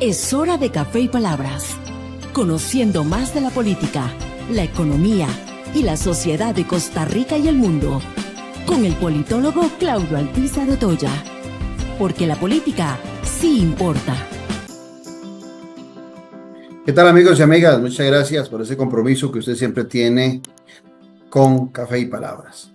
Es hora de Café y Palabras, conociendo más de la política, la economía y la sociedad de Costa Rica y el mundo, con el politólogo Claudio Alpizar Otoya, porque la política sí importa. ¿Qué tal, amigos y amigas? Muchas gracias por ese compromiso que usted siempre tiene con Café y Palabras,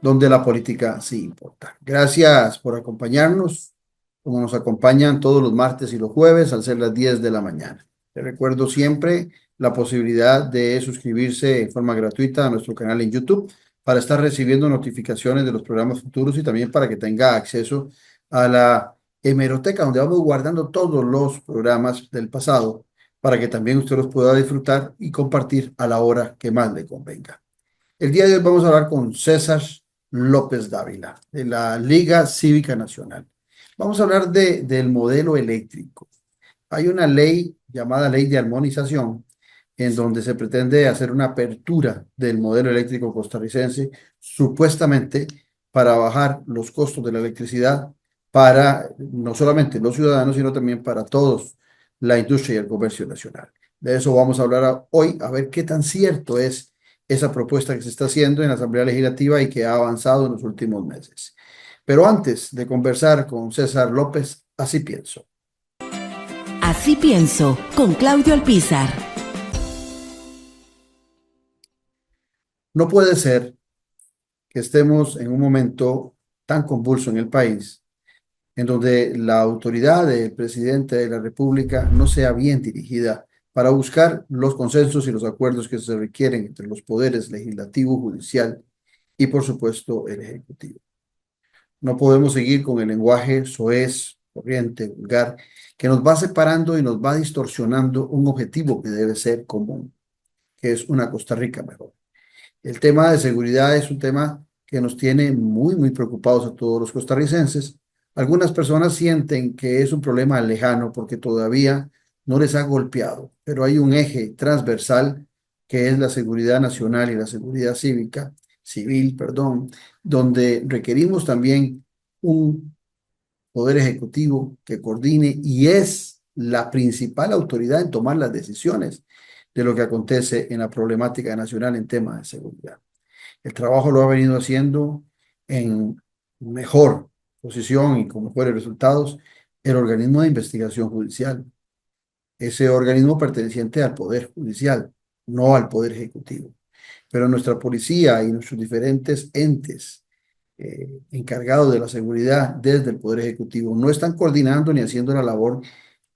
donde la política sí importa. Gracias por acompañarnos, como nos acompañan todos los martes y los jueves al ser las 10 de la mañana. Les recuerdo siempre la posibilidad de suscribirse de forma gratuita a nuestro canal en YouTube para estar recibiendo notificaciones de los programas futuros y también para que tenga acceso a la hemeroteca, donde vamos guardando todos los programas del pasado, para que también usted los pueda disfrutar y compartir a la hora que más le convenga. El día de hoy vamos a hablar con César López Dávila, de la Liga Cívica Nacional. Vamos a hablar del modelo eléctrico. Hay una ley llamada Ley de Armonización, en donde se pretende hacer una apertura del modelo eléctrico costarricense, supuestamente para bajar los costos de la electricidad para no solamente los ciudadanos, sino también para todos, la industria y el comercio nacional. De eso vamos a hablar hoy, a ver qué tan cierto es esa propuesta que se está haciendo en la Asamblea Legislativa y que ha avanzado en los últimos meses. Pero antes de conversar con César López, así pienso. Así pienso, con Claudio Alpizar. No puede ser que estemos en un momento tan convulso en el país, en donde la autoridad del presidente de la República no sea bien dirigida para buscar los consensos y los acuerdos que se requieren entre los poderes legislativo, judicial y, por supuesto, el ejecutivo. No podemos seguir con el lenguaje soez, corriente, vulgar, que nos va separando y nos va distorsionando un objetivo que debe ser común, que es una Costa Rica mejor. El tema de seguridad es un tema que nos tiene muy preocupados a todos los costarricenses. Algunas personas sienten que es un problema lejano porque todavía no les ha golpeado, pero hay un eje transversal que es la seguridad nacional y la seguridad civil, donde requerimos también un poder ejecutivo que coordine y es la principal autoridad en tomar las decisiones de lo que acontece en la problemática nacional en temas de seguridad. El trabajo lo ha venido haciendo en mejor posición y con mejores resultados el organismo de investigación judicial. Ese organismo perteneciente al Poder Judicial, no al Poder Ejecutivo. Pero nuestra policía y nuestros diferentes entes encargados de la seguridad desde el Poder Ejecutivo no están coordinando ni haciendo la labor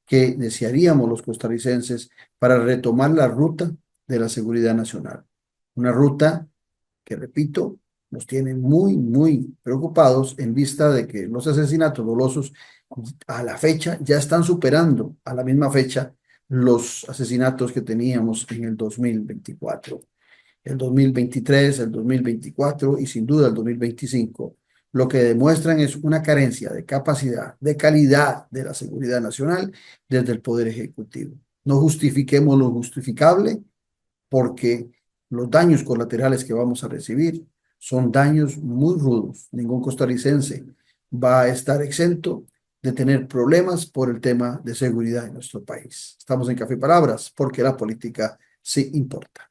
que desearíamos los costarricenses para retomar la ruta de la seguridad nacional. Una ruta que, repito, nos tiene muy preocupados en vista de que los asesinatos dolosos a la fecha ya están superando a la misma fecha los asesinatos que teníamos en el 2024. El 2023, el 2024 y sin duda el 2025, lo que demuestran es una carencia de capacidad, de calidad de la seguridad nacional desde el Poder Ejecutivo. No justifiquemos lo justificable porque los daños colaterales que vamos a recibir son daños muy rudos. Ningún costarricense va a estar exento de tener problemas por el tema de seguridad en nuestro país. Estamos en Café y Palabras porque la política sí importa.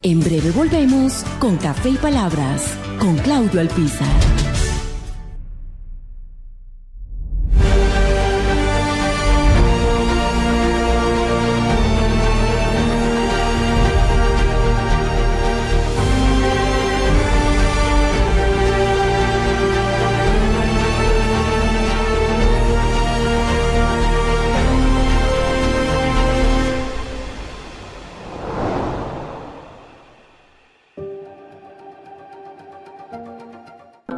En breve volvemos con Café y Palabras, con Claudio Alpizar.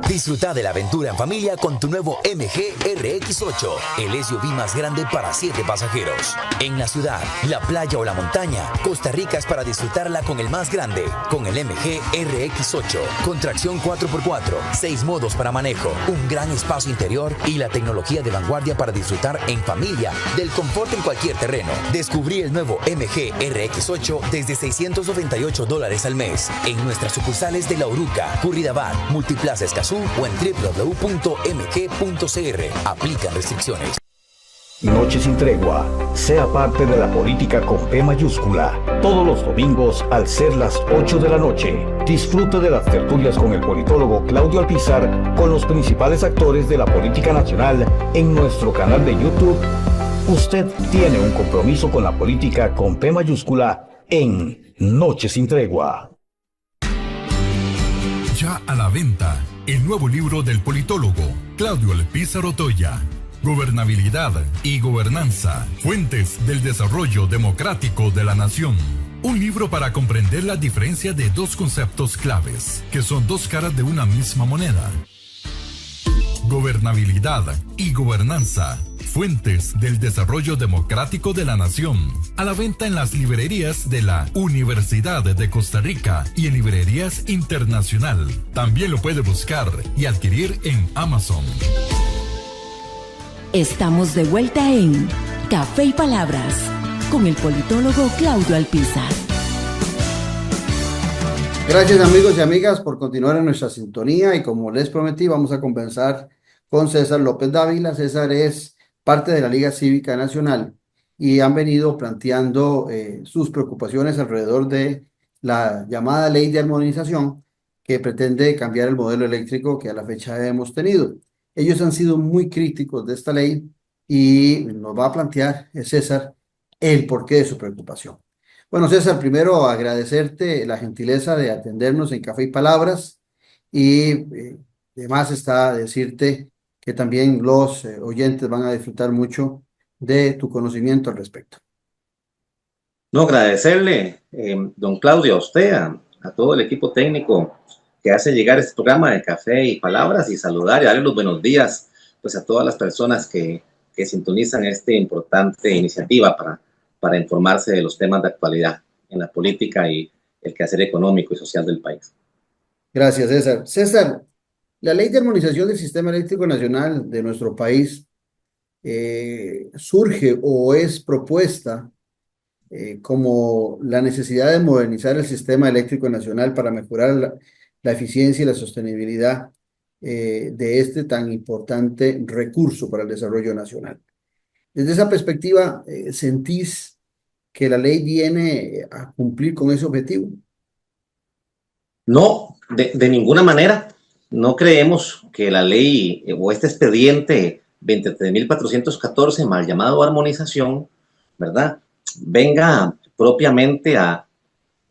Disfruta de la aventura en familia con tu nuevo MG RX8, el SUV más grande para 7 pasajeros. En la ciudad, la playa o la montaña, Costa Rica es para disfrutarla con el más grande, con el MG RX8, con tracción 4x4, 6 modos para manejo, un gran espacio interior y la tecnología de vanguardia para disfrutar en familia del confort en cualquier terreno. Descubrí el nuevo MG RX8 desde $698 al mes en nuestras sucursales de La Uruca, Curridabat, Multiplaza Escazú o en www.mg.cr. Aplican restricciones. Noche sin tregua. Sea parte de la política con P mayúscula. Todos los domingos al ser las 8 de la noche. Disfrute de las tertulias con el politólogo Claudio Alpizar con los principales actores de la política nacional en nuestro canal de YouTube. Usted tiene un compromiso con la política con P mayúscula en Noche sin tregua. Ya a la venta, el nuevo libro del politólogo Claudio Alpizar Otoya. Gobernabilidad y gobernanza, fuentes del desarrollo democrático de la nación. Un libro para comprender la diferencia de dos conceptos claves, que son dos caras de una misma moneda. Gobernabilidad y gobernanza, fuentes del desarrollo democrático de la nación. A la venta en las librerías de la Universidad de Costa Rica y en librerías internacional. También lo puede buscar y adquirir en Amazon. Estamos de vuelta en Café y Palabras con el politólogo Claudio Alpizar. Gracias amigos y amigas por continuar en nuestra sintonía y como les prometí vamos a conversar con César López Dávila. César es parte de la Liga Cívica Nacional y han venido planteando sus preocupaciones alrededor de la llamada ley de armonización que pretende cambiar el modelo eléctrico que a la fecha hemos tenido. Ellos han sido muy críticos de esta ley y nos va a plantear, César, el porqué de su preocupación. Bueno, César, primero agradecerte la gentileza de atendernos en Café y Palabras y además está decirte que también los oyentes van a disfrutar mucho de tu conocimiento al respecto. No, agradecerle, don Claudio, a usted, a todo el equipo técnico que hace llegar este programa de Café y Palabras y saludar y darle los buenos días pues, a todas las personas que sintonizan esta importante iniciativa para informarse de los temas de actualidad en la política y el quehacer económico y social del país. Gracias, César. César, la Ley de Armonización del Sistema Eléctrico Nacional de nuestro país surge o es propuesta como la necesidad de modernizar el sistema eléctrico nacional para mejorar la eficiencia y la sostenibilidad de este tan importante recurso para el desarrollo nacional. Desde esa perspectiva, ¿sentís que la ley viene a cumplir con ese objetivo? No, de ninguna manera. No creemos que la ley o este expediente 23.414, mal llamado armonización, ¿verdad?, venga propiamente a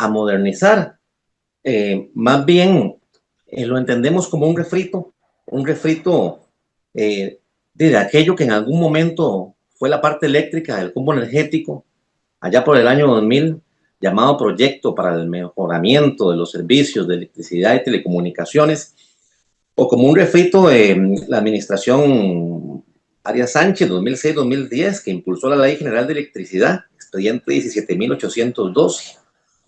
modernizar. Más bien lo entendemos como un refrito de aquello que en algún momento fue la parte eléctrica del combo energético, allá por el año 2000, llamado Proyecto para el Mejoramiento de los Servicios de Electricidad y Telecomunicaciones, o como un refrito de la administración Arias Sánchez 2006-2010, que impulsó la Ley General de Electricidad, expediente 17.812,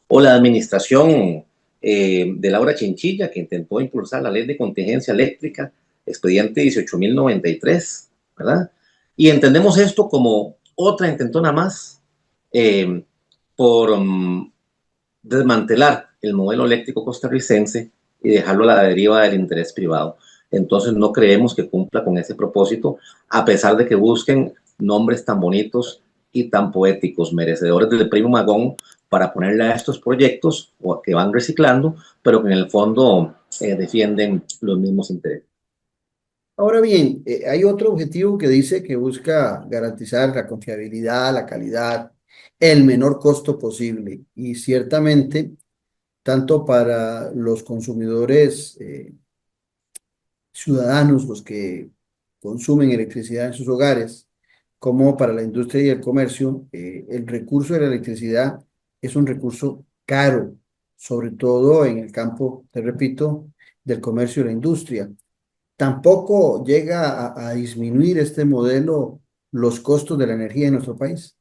o la administración de Laura Chinchilla, que intentó impulsar la Ley de Contingencia Eléctrica, expediente 18.093, ¿verdad? Y entendemos esto como otra intentona más por desmantelar el modelo eléctrico costarricense y dejarlo a la deriva del interés privado. Entonces no creemos que cumpla con ese propósito, a pesar de que busquen nombres tan bonitos y tan poéticos, merecedores del premio Magón, para ponerle a estos proyectos que van reciclando, pero que en el fondo defienden los mismos intereses. Ahora bien, hay otro objetivo que dice que busca garantizar la confiabilidad, la calidad, el menor costo posible. Y ciertamente, tanto para los consumidores ciudadanos, los que consumen electricidad en sus hogares, como para la industria y el comercio, el recurso de la electricidad es un recurso caro, sobre todo en el campo, te repito, del comercio y la industria. Tampoco llega a disminuir este modelo los costos de la energía en nuestro país.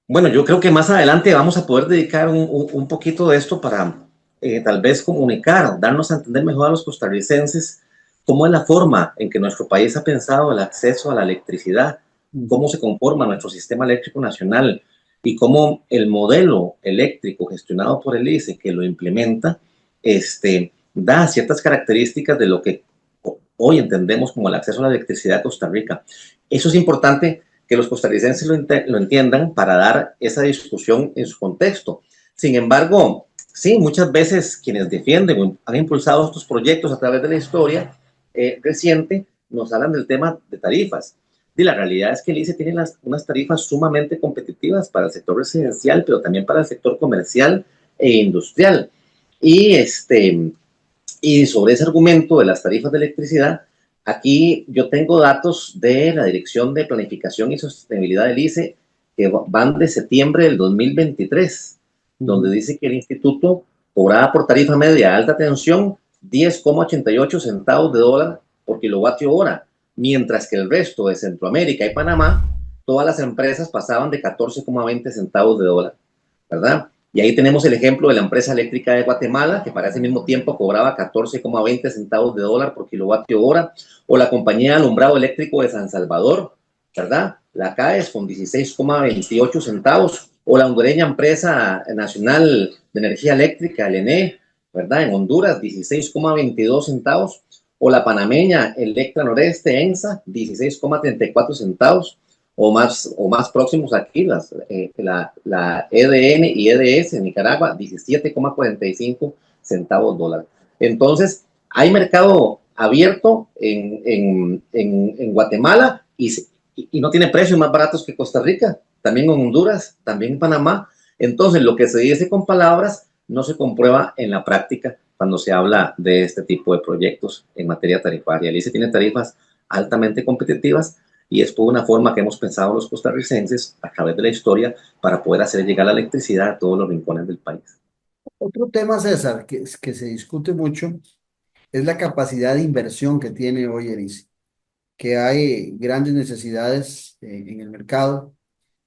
Bueno, yo creo que más adelante vamos a poder dedicar un poquito de esto para tal vez comunicar, darnos a entender mejor a los costarricenses cómo es la forma en que nuestro país ha pensado el acceso a la electricidad, cómo se conforma nuestro sistema eléctrico nacional y cómo el modelo eléctrico gestionado por el ICE que lo implementa, da ciertas características de lo que hoy entendemos como el acceso a la electricidad de Costa Rica. Eso es importante que los costarricenses lo entiendan para dar esa discusión en su contexto. Sin embargo, sí, muchas veces quienes defienden o han impulsado estos proyectos a través de la historia reciente nos hablan del tema de tarifas. Y la realidad es que el ICE tiene unas tarifas sumamente competitivas para el sector residencial, pero también para el sector comercial e industrial. Y sobre ese argumento de las tarifas de electricidad, aquí yo tengo datos de la Dirección de Planificación y Sostenibilidad del ICE que van de septiembre del 2023, donde dice que el instituto cobraba por tarifa media alta tensión 10,88 centavos de dólar por kilovatio hora, mientras que el resto de Centroamérica y Panamá, todas las empresas pasaban de 14,20 centavos de dólar, ¿verdad? Y ahí tenemos el ejemplo de la empresa eléctrica de Guatemala, que para ese mismo tiempo cobraba 14,20 centavos de dólar por kilovatio hora, o la compañía de alumbrado eléctrico de San Salvador, ¿verdad? La CAES con 16,28 centavos, o la hondureña empresa nacional de energía eléctrica, el ENE, ¿verdad? En Honduras, 16,22 centavos, o la panameña Electra Noreste, ENSA, 16,34 centavos, o más próximos aquí, la EDN y EDS en Nicaragua, 17,45 centavos dólar. Entonces, hay mercado abierto en Guatemala y no tiene precios más baratos que Costa Rica, también en Honduras, también en Panamá. Entonces, lo que se dice con palabras no se comprueba en la práctica cuando se habla de este tipo de proyectos en materia tarifaria. El ICE tiene tarifas altamente competitivas y es por una forma que hemos pensado los costarricenses a través de la historia para poder hacer llegar la electricidad a todos los rincones del país. Otro tema, César, que se discute mucho es la capacidad de inversión que tiene hoy el ICE, que hay grandes necesidades en el mercado,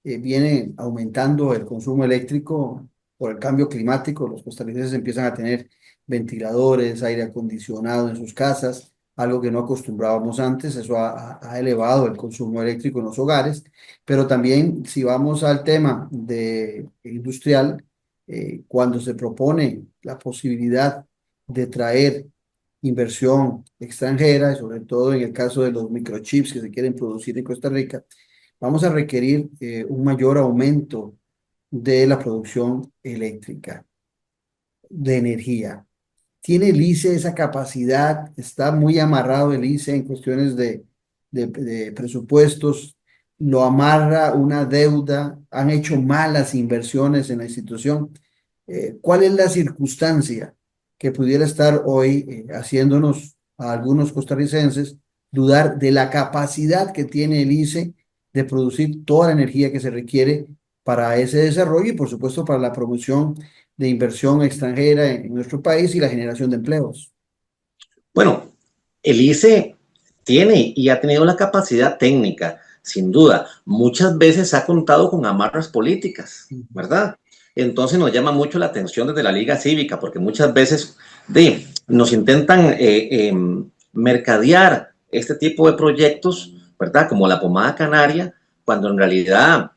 viene aumentando el consumo eléctrico por el cambio climático, los costarricenses empiezan a tener ventiladores, aire acondicionado en sus casas, algo que no acostumbrábamos antes, eso ha elevado el consumo eléctrico en los hogares, pero también si vamos al tema industrial, cuando se propone la posibilidad de traer inversión extranjera, y sobre todo en el caso de los microchips que se quieren producir en Costa Rica, vamos a requerir un mayor aumento de la producción eléctrica, de energía. ¿Tiene el ICE esa capacidad? ¿Está muy amarrado el ICE en cuestiones de presupuestos? ¿Lo amarra una deuda? ¿Han hecho malas inversiones en la institución? ¿Cuál es la circunstancia que pudiera estar hoy haciéndonos a algunos costarricenses dudar de la capacidad que tiene el ICE de producir toda la energía que se requiere para ese desarrollo y, por supuesto, para la promoción de inversión extranjera en nuestro país y la generación de empleos? Bueno, el ICE tiene y ha tenido la capacidad técnica, sin duda. Muchas veces ha contado con amarras políticas, ¿verdad? Entonces nos llama mucho la atención desde la Liga Cívica, porque muchas veces nos intentan mercadear este tipo de proyectos, ¿verdad? Como la pomada canaria, cuando en realidad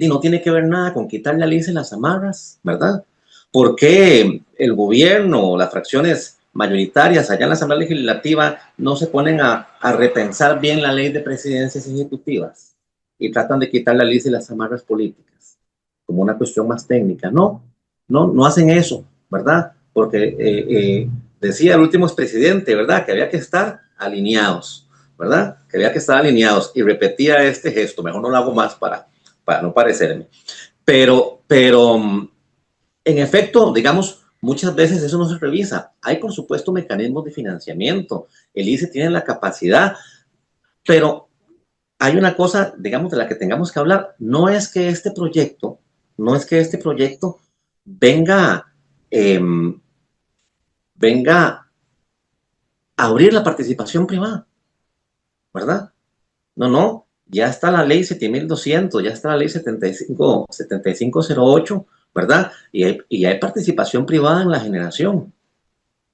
no tiene que ver nada con quitarle al ICE las amarras, ¿verdad? Porque el gobierno, las fracciones mayoritarias allá en la Asamblea Legislativa no se ponen a repensar bien la ley de presidencias ejecutivas y tratan de quitarle al ICE las amarras políticas como una cuestión más técnica? No hacen eso, ¿verdad? Porque decía el último expresidente, ¿verdad? Que había que estar alineados, ¿verdad? Que había que estar alineados y repetía este gesto, mejor no lo hago más para no parecerme. Pero en efecto, digamos, muchas veces eso no se revisa. Hay, por supuesto, mecanismos de financiamiento. El ICE tiene la capacidad, pero hay una cosa, digamos, de la que tengamos que hablar. No es que este proyecto venga a abrir la participación privada, ¿verdad? No, ya está la ley 7200, ya está la ley 7508, ¿verdad? Y hay participación privada en la generación,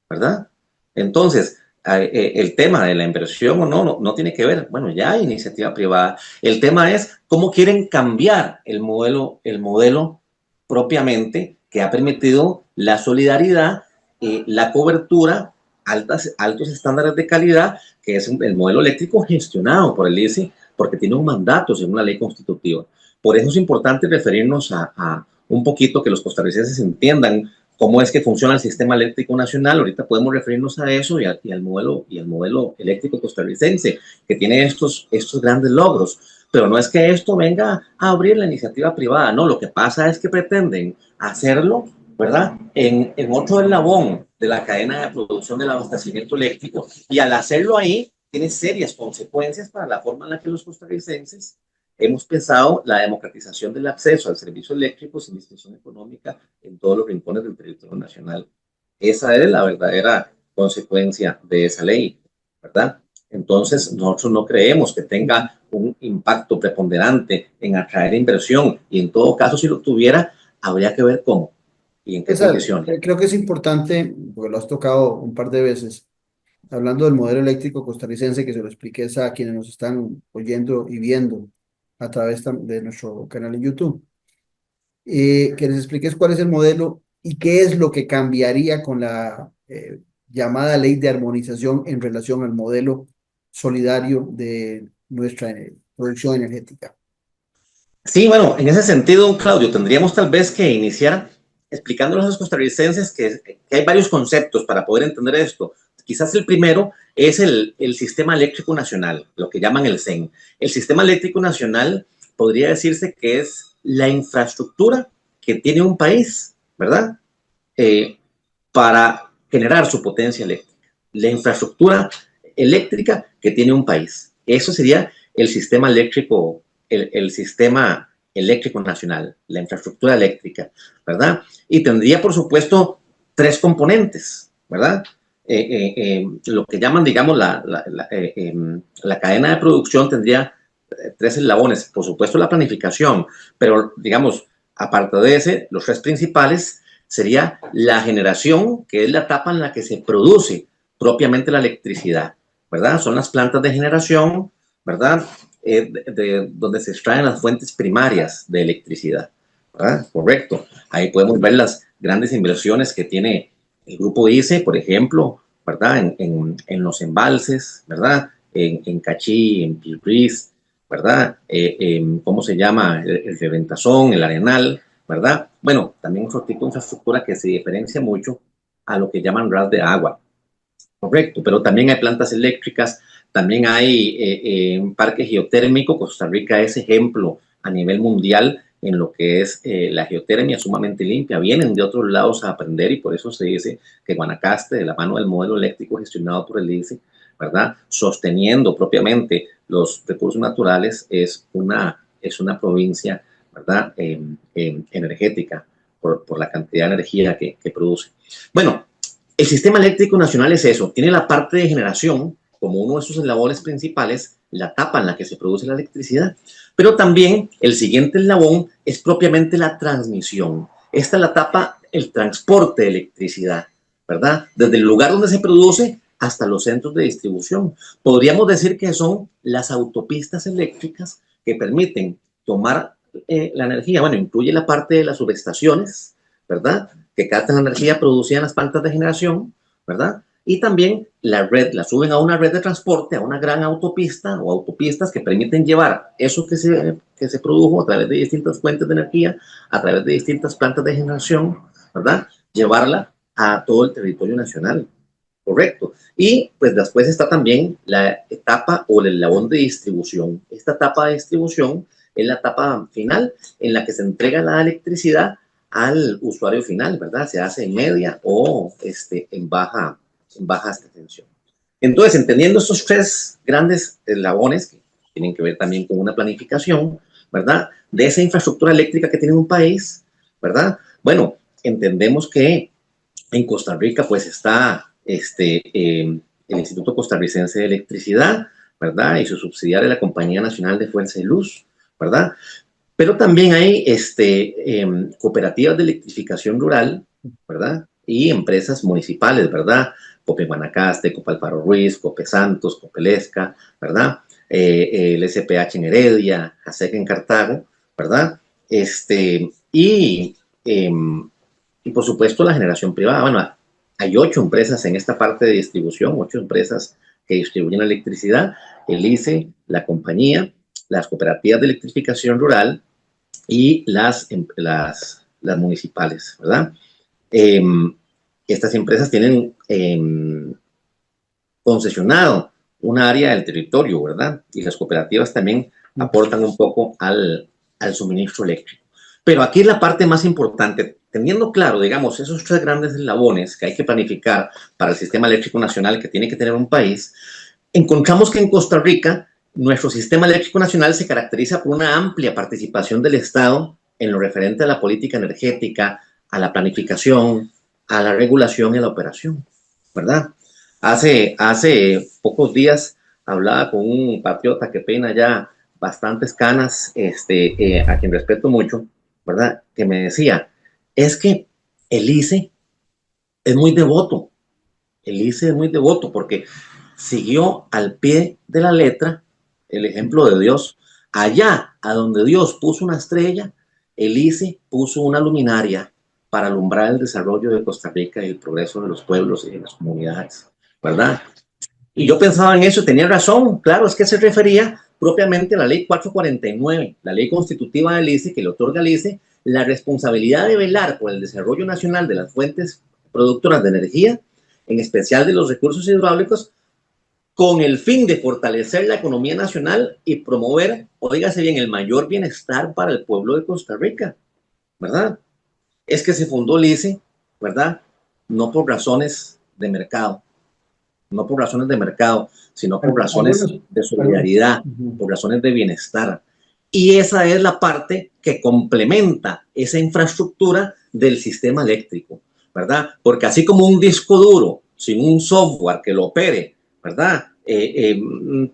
¿verdad? Entonces, el tema de la inversión o no tiene que ver. Bueno, ya hay iniciativa privada. El tema es cómo quieren cambiar el modelo propiamente que ha permitido la solidaridad, la cobertura altos estándares de calidad, que es el modelo eléctrico gestionado por el ICE, porque tiene un mandato según la ley constitutiva. Por eso es importante referirnos a un poquito que los costarricenses entiendan cómo es que funciona el sistema eléctrico nacional. Ahorita podemos referirnos a eso y al modelo eléctrico costarricense, que tiene estos grandes logros. Pero no es que esto venga a abrir la iniciativa privada, no, lo que pasa es que pretenden hacerlo, ¿verdad?, en otro eslabón de la cadena de producción del abastecimiento eléctrico, y al hacerlo ahí tiene serias consecuencias para la forma en la que los costarricenses hemos pensado la democratización del acceso al servicio eléctrico sin distinción económica en todos los rincones del territorio nacional. Esa es la verdadera consecuencia de esa ley, ¿verdad? Entonces, nosotros no creemos que tenga un impacto preponderante en atraer inversión, y en todo caso, si lo tuviera, habría que ver cómo y en qué condiciones. Creo que es importante, porque lo has tocado un par de veces, hablando del modelo eléctrico costarricense, que se lo expliques a quienes nos están oyendo y viendo a través de nuestro canal en YouTube, que les expliques cuál es el modelo y qué es lo que cambiaría con la llamada ley de armonización en relación al modelo solidario de nuestra producción energética. Sí, bueno, en ese sentido, Claudio, tendríamos tal vez que iniciar explicándoles a los costarricenses que hay varios conceptos para poder entender esto. Quizás el primero es el Sistema Eléctrico Nacional, lo que llaman el SEN. El Sistema Eléctrico Nacional podría decirse que es la infraestructura que tiene un país, ¿verdad?, para generar su potencia eléctrica. La infraestructura eléctrica que tiene un país. Eso sería el sistema eléctrico, el sistema eléctrico nacional, la infraestructura eléctrica, ¿verdad? Y tendría, por supuesto, tres componentes, ¿verdad? Lo que llaman, digamos, la cadena de producción tendría tres eslabones. Por supuesto, la planificación, pero, digamos, aparte de ese, los tres principales sería la generación, que es la etapa en la que se produce propiamente la electricidad, ¿verdad? Son las plantas de generación, ¿verdad?, de donde se extraen las fuentes primarias de electricidad, ¿verdad? Correcto. Ahí podemos ver las grandes inversiones que tiene el grupo ICE, por ejemplo, ¿verdad?, en los embalses, ¿verdad?, en Cachí, en Pilpris, ¿verdad?, ¿cómo se llama?, el Reventazón, el Arenal, ¿verdad? Bueno, también otro tipo de infraestructura que se diferencia mucho a lo que llaman ras de agua. Correcto, pero también hay plantas eléctricas, también hay un parque geotérmico. Costa Rica es ejemplo a nivel mundial en lo que es la geotermia sumamente limpia. Vienen de otros lados a aprender, y por eso se dice que Guanacaste, de la mano del modelo eléctrico gestionado por el ICE, ¿verdad?, sosteniendo propiamente los recursos naturales, es una provincia, ¿verdad?, energética por la cantidad de energía que produce. Bueno, el sistema eléctrico nacional es eso, tiene la parte de generación como uno de sus eslabones principales, la etapa en la que se produce la electricidad, pero también el siguiente eslabón es propiamente la transmisión. Esta es la etapa, el transporte de electricidad, ¿verdad?, desde el lugar donde se produce hasta los centros de distribución. Podríamos decir que son las autopistas eléctricas que permiten tomar la energía. Bueno, incluye la parte de las subestaciones, ¿verdad?, que captan la energía producida en las plantas de generación, ¿verdad?, y también la red, la suben a una red de transporte, a una gran autopista o autopistas que permiten llevar eso que se produjo a través de distintas fuentes de energía, a través de distintas plantas de generación, ¿verdad?, llevarla a todo el territorio nacional. Correcto. Y pues después está también la etapa o el eslabón de distribución. Esta etapa de distribución es la etapa final en la que se entrega la electricidad al usuario final, ¿verdad? Se hace en media o en baja tensión. Entonces, entendiendo estos tres grandes eslabones que tienen que ver también con una planificación, ¿verdad?, de esa infraestructura eléctrica que tiene un país, ¿verdad? Bueno, entendemos que en Costa Rica pues está el Instituto Costarricense de Electricidad, ¿verdad?, y su subsidiaria, la Compañía Nacional de Fuerza y Luz, ¿verdad? Pero también hay cooperativas de electrificación rural, ¿verdad?, y empresas municipales, ¿verdad?, Cope Guanacaste, Cope Alfaro Ruiz, Cope Santos, Copelesca, ¿verdad?, el SPH en Heredia, ASEC en Cartago, ¿verdad?, y por supuesto la generación privada. Bueno, Hay 8 empresas en esta parte de distribución, 8 empresas que distribuyen la electricidad, el ICE, la compañía, las cooperativas de electrificación rural y las municipales, ¿verdad? Estas empresas tienen concesionado un área del territorio, ¿verdad? Y las cooperativas también aportan un poco al suministro eléctrico. Pero aquí es la parte más importante, teniendo claro, digamos, esos 3 grandes eslabones que hay que planificar para el sistema eléctrico nacional que tiene que tener un país, encontramos que en Costa Rica nuestro sistema eléctrico nacional se caracteriza por una amplia participación del Estado en lo referente a la política energética, a la planificación, a la regulación y a la operación, ¿verdad? Hace pocos días hablaba con un patriota que peina ya bastantes canas, a quien respeto mucho, ¿verdad? Que me decía, es que el ICE es muy devoto, el ICE es muy devoto porque siguió al pie de la letra el ejemplo de Dios. Allá, a donde Dios puso una estrella, el ICE puso una luminaria para alumbrar el desarrollo de Costa Rica y el progreso de los pueblos y de las comunidades, ¿verdad? Y yo pensaba en eso, tenía razón, claro, es que se refería propiamente a la ley 449, la ley constitutiva del ICE, que le otorga al ICE la responsabilidad de velar por el desarrollo nacional de las fuentes productoras de energía, en especial de los recursos hidráulicos, con el fin de fortalecer la economía nacional y promover, óigase bien, el mayor bienestar para el pueblo de Costa Rica, ¿verdad? Es que se fundó el ICE, ¿verdad? No por razones de mercado, no por razones de mercado, sino por razones de solidaridad, por razones de bienestar. Y esa es la parte que complementa esa infraestructura del sistema eléctrico, ¿verdad? Porque así como un disco duro, sin un software que lo opere, ¿verdad?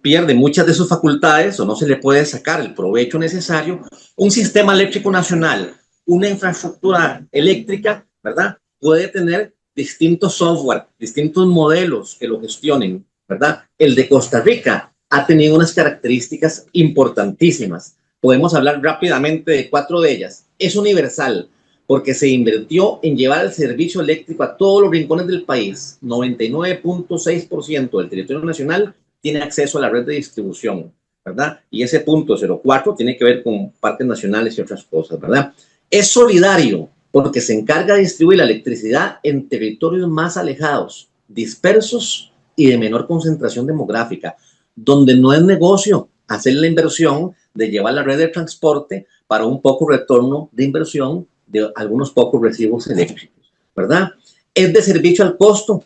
Pierde muchas de sus facultades o no se le puede sacar el provecho necesario, un sistema eléctrico nacional, una infraestructura eléctrica, ¿verdad? Puede tener distintos software, distintos modelos que lo gestionen, ¿verdad? El de Costa Rica ha tenido unas características importantísimas. Podemos hablar rápidamente de 4 de ellas. Es universal, porque se invirtió en llevar el servicio eléctrico a todos los rincones del país. 99.6% del territorio nacional tiene acceso a la red de distribución, ¿verdad? Y ese punto 04 tiene que ver con parques nacionales y otras cosas, ¿verdad? Es solidario, porque se encarga de distribuir la electricidad en territorios más alejados, dispersos y de menor concentración demográfica, donde no es negocio hacer la inversión de llevar la red de transporte para un poco retorno de inversión de algunos pocos recibos eléctricos, ¿verdad? Es de servicio al costo,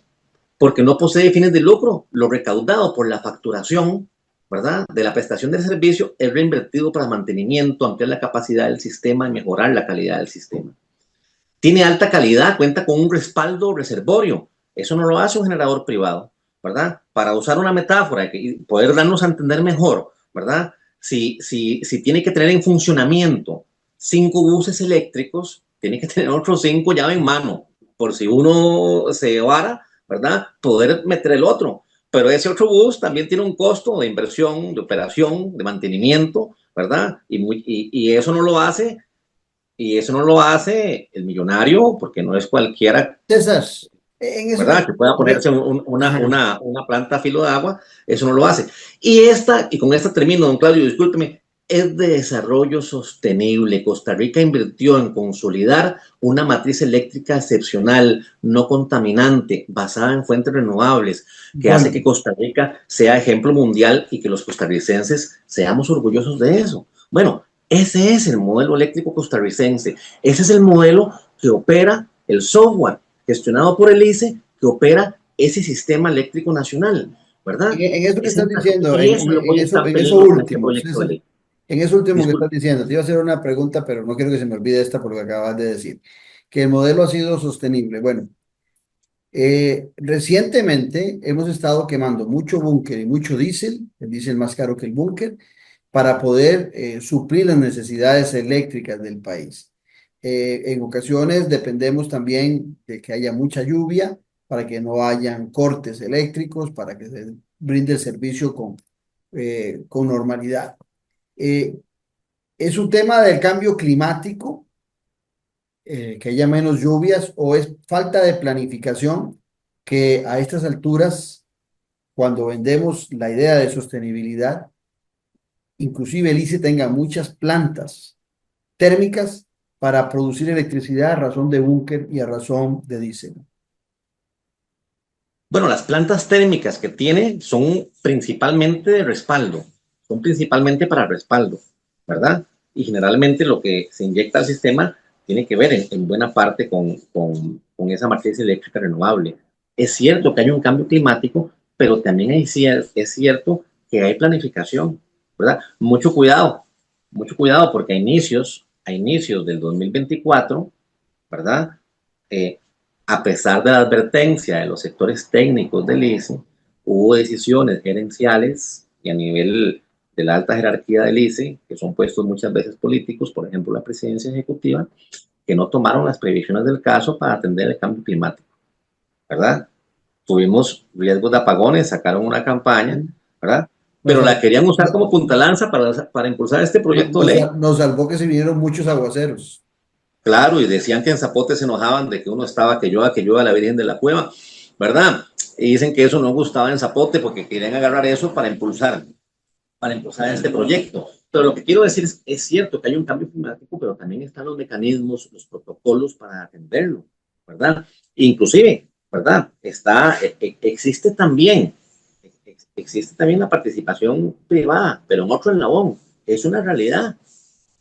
porque no posee fines de lucro. Lo recaudado por la facturación, ¿verdad?, de la prestación del servicio es reinvertido para mantenimiento, ampliar la capacidad del sistema y mejorar la calidad del sistema. Tiene alta calidad, cuenta con un respaldo reservorio. Eso no lo hace un generador privado, ¿verdad? Para usar una metáfora y poder darnos a entender mejor, ¿verdad? Si tiene que tener en funcionamiento 5 buses eléctricos, tiene que tener otros 5 llaves en mano, por si uno se vara, ¿verdad? Poder meter el otro. Pero ese otro bus también tiene un costo de inversión, de operación, de mantenimiento, ¿verdad? Y eso no lo hace. Y eso no lo hace el millonario, porque no es cualquiera, César, en eso, ¿verdad?, que pueda ponerse una planta a filo de agua. Eso no lo hace. Y con esta termino, don Claudio, discúlpeme, es de desarrollo sostenible. Costa Rica invirtió en consolidar una matriz eléctrica excepcional, no contaminante, basada en fuentes renovables, que hace que Costa Rica sea ejemplo mundial y que los costarricenses seamos orgullosos de eso. Bueno, ese es el modelo eléctrico costarricense. Ese es el modelo que opera el software gestionado por el ICE, que opera ese sistema eléctrico nacional, ¿verdad? En eso que estás diciendo, en eso último, César, en eso último que estás diciendo, te iba a hacer una pregunta, pero no quiero que se me olvide esta por lo que acabas de decir, que el modelo ha sido sostenible. Bueno, recientemente hemos estado quemando mucho búnker y mucho diésel, el diésel más caro que el búnker, para poder suplir las necesidades eléctricas del país. En ocasiones dependemos también de que haya mucha lluvia para que no hayan cortes eléctricos, para que se brinde el servicio con normalidad. ¿Es un tema del cambio climático, que haya menos lluvias, o es falta de planificación que a estas alturas, cuando vendemos la idea de sostenibilidad, inclusive el ICE tenga muchas plantas térmicas para producir electricidad a razón de búnker y a razón de diésel? Bueno, las plantas térmicas que tiene son principalmente de respaldo, son principalmente para respaldo, ¿verdad? Y generalmente lo que se inyecta al sistema tiene que ver en buena parte con esa matriz eléctrica renovable. Es cierto que hay un cambio climático, pero también es cierto que hay planificación, ¿verdad? Mucho cuidado porque a inicios del 2024, ¿verdad? A pesar de la advertencia de los sectores técnicos del ICE, hubo decisiones gerenciales y a nivel de la alta jerarquía del ICE, que son puestos muchas veces políticos, por ejemplo la presidencia ejecutiva, que no tomaron las previsiones del caso para atender el cambio climático, ¿verdad? Tuvimos riesgos de apagones, sacaron una campaña, ¿verdad? Pero la querían usar como puntalanza para impulsar este proyecto de ley. Nos salvó que se vinieron muchos aguaceros. Claro, y decían que en Zapote se enojaban de que uno estaba que llueva la Virgen de la Cueva, ¿verdad? Y dicen que eso no gustaba en Zapote porque querían agarrar eso para impulsar este proyecto. Pero lo que quiero decir es cierto que hay un cambio climático, pero también están los mecanismos, los protocolos para atenderlo, ¿verdad? Inclusive, ¿verdad? Existe también la participación privada, pero en otro eslabón. Es una realidad.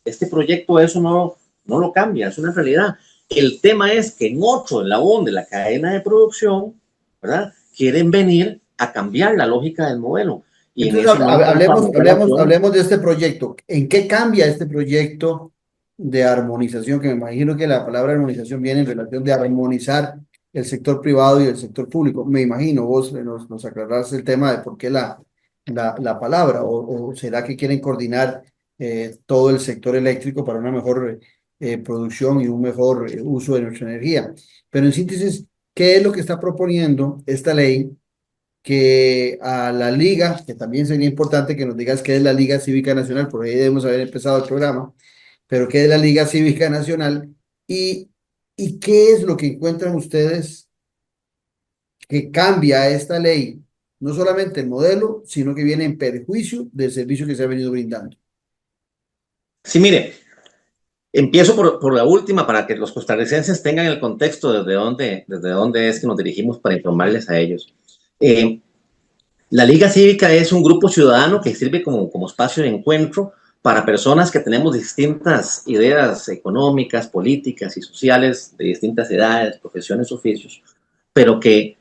Este proyecto eso no lo cambia, es una realidad. El tema es que en otro eslabón de la cadena de producción, ¿verdad? Quieren venir a cambiar la lógica del modelo. Y entonces, hablemos de este proyecto. ¿En qué cambia este proyecto de armonización? Que me imagino que la palabra armonización viene en relación de armonizar el sector privado y el sector público. Me imagino, vos nos aclarás el tema de por qué la palabra, o será que quieren coordinar todo el sector eléctrico para una mejor producción y un mejor uso de nuestra energía. Pero en síntesis, ¿qué es lo que está proponiendo esta ley? Que a la liga, que también sería importante que nos digas qué es la Liga Cívica Nacional, por ahí debemos haber empezado el programa, pero qué es la Liga Cívica Nacional y qué es lo que encuentran ustedes que cambia esta ley, no solamente el modelo, sino que viene en perjuicio del servicio que se ha venido brindando. Sí, mire, empiezo por la última para que los costarricenses tengan el contexto desde dónde es que nos dirigimos para informarles a ellos. La Liga Cívica es un grupo ciudadano que sirve como espacio de encuentro para personas que tenemos distintas ideas económicas, políticas y sociales, de distintas edades, profesiones, oficios, pero que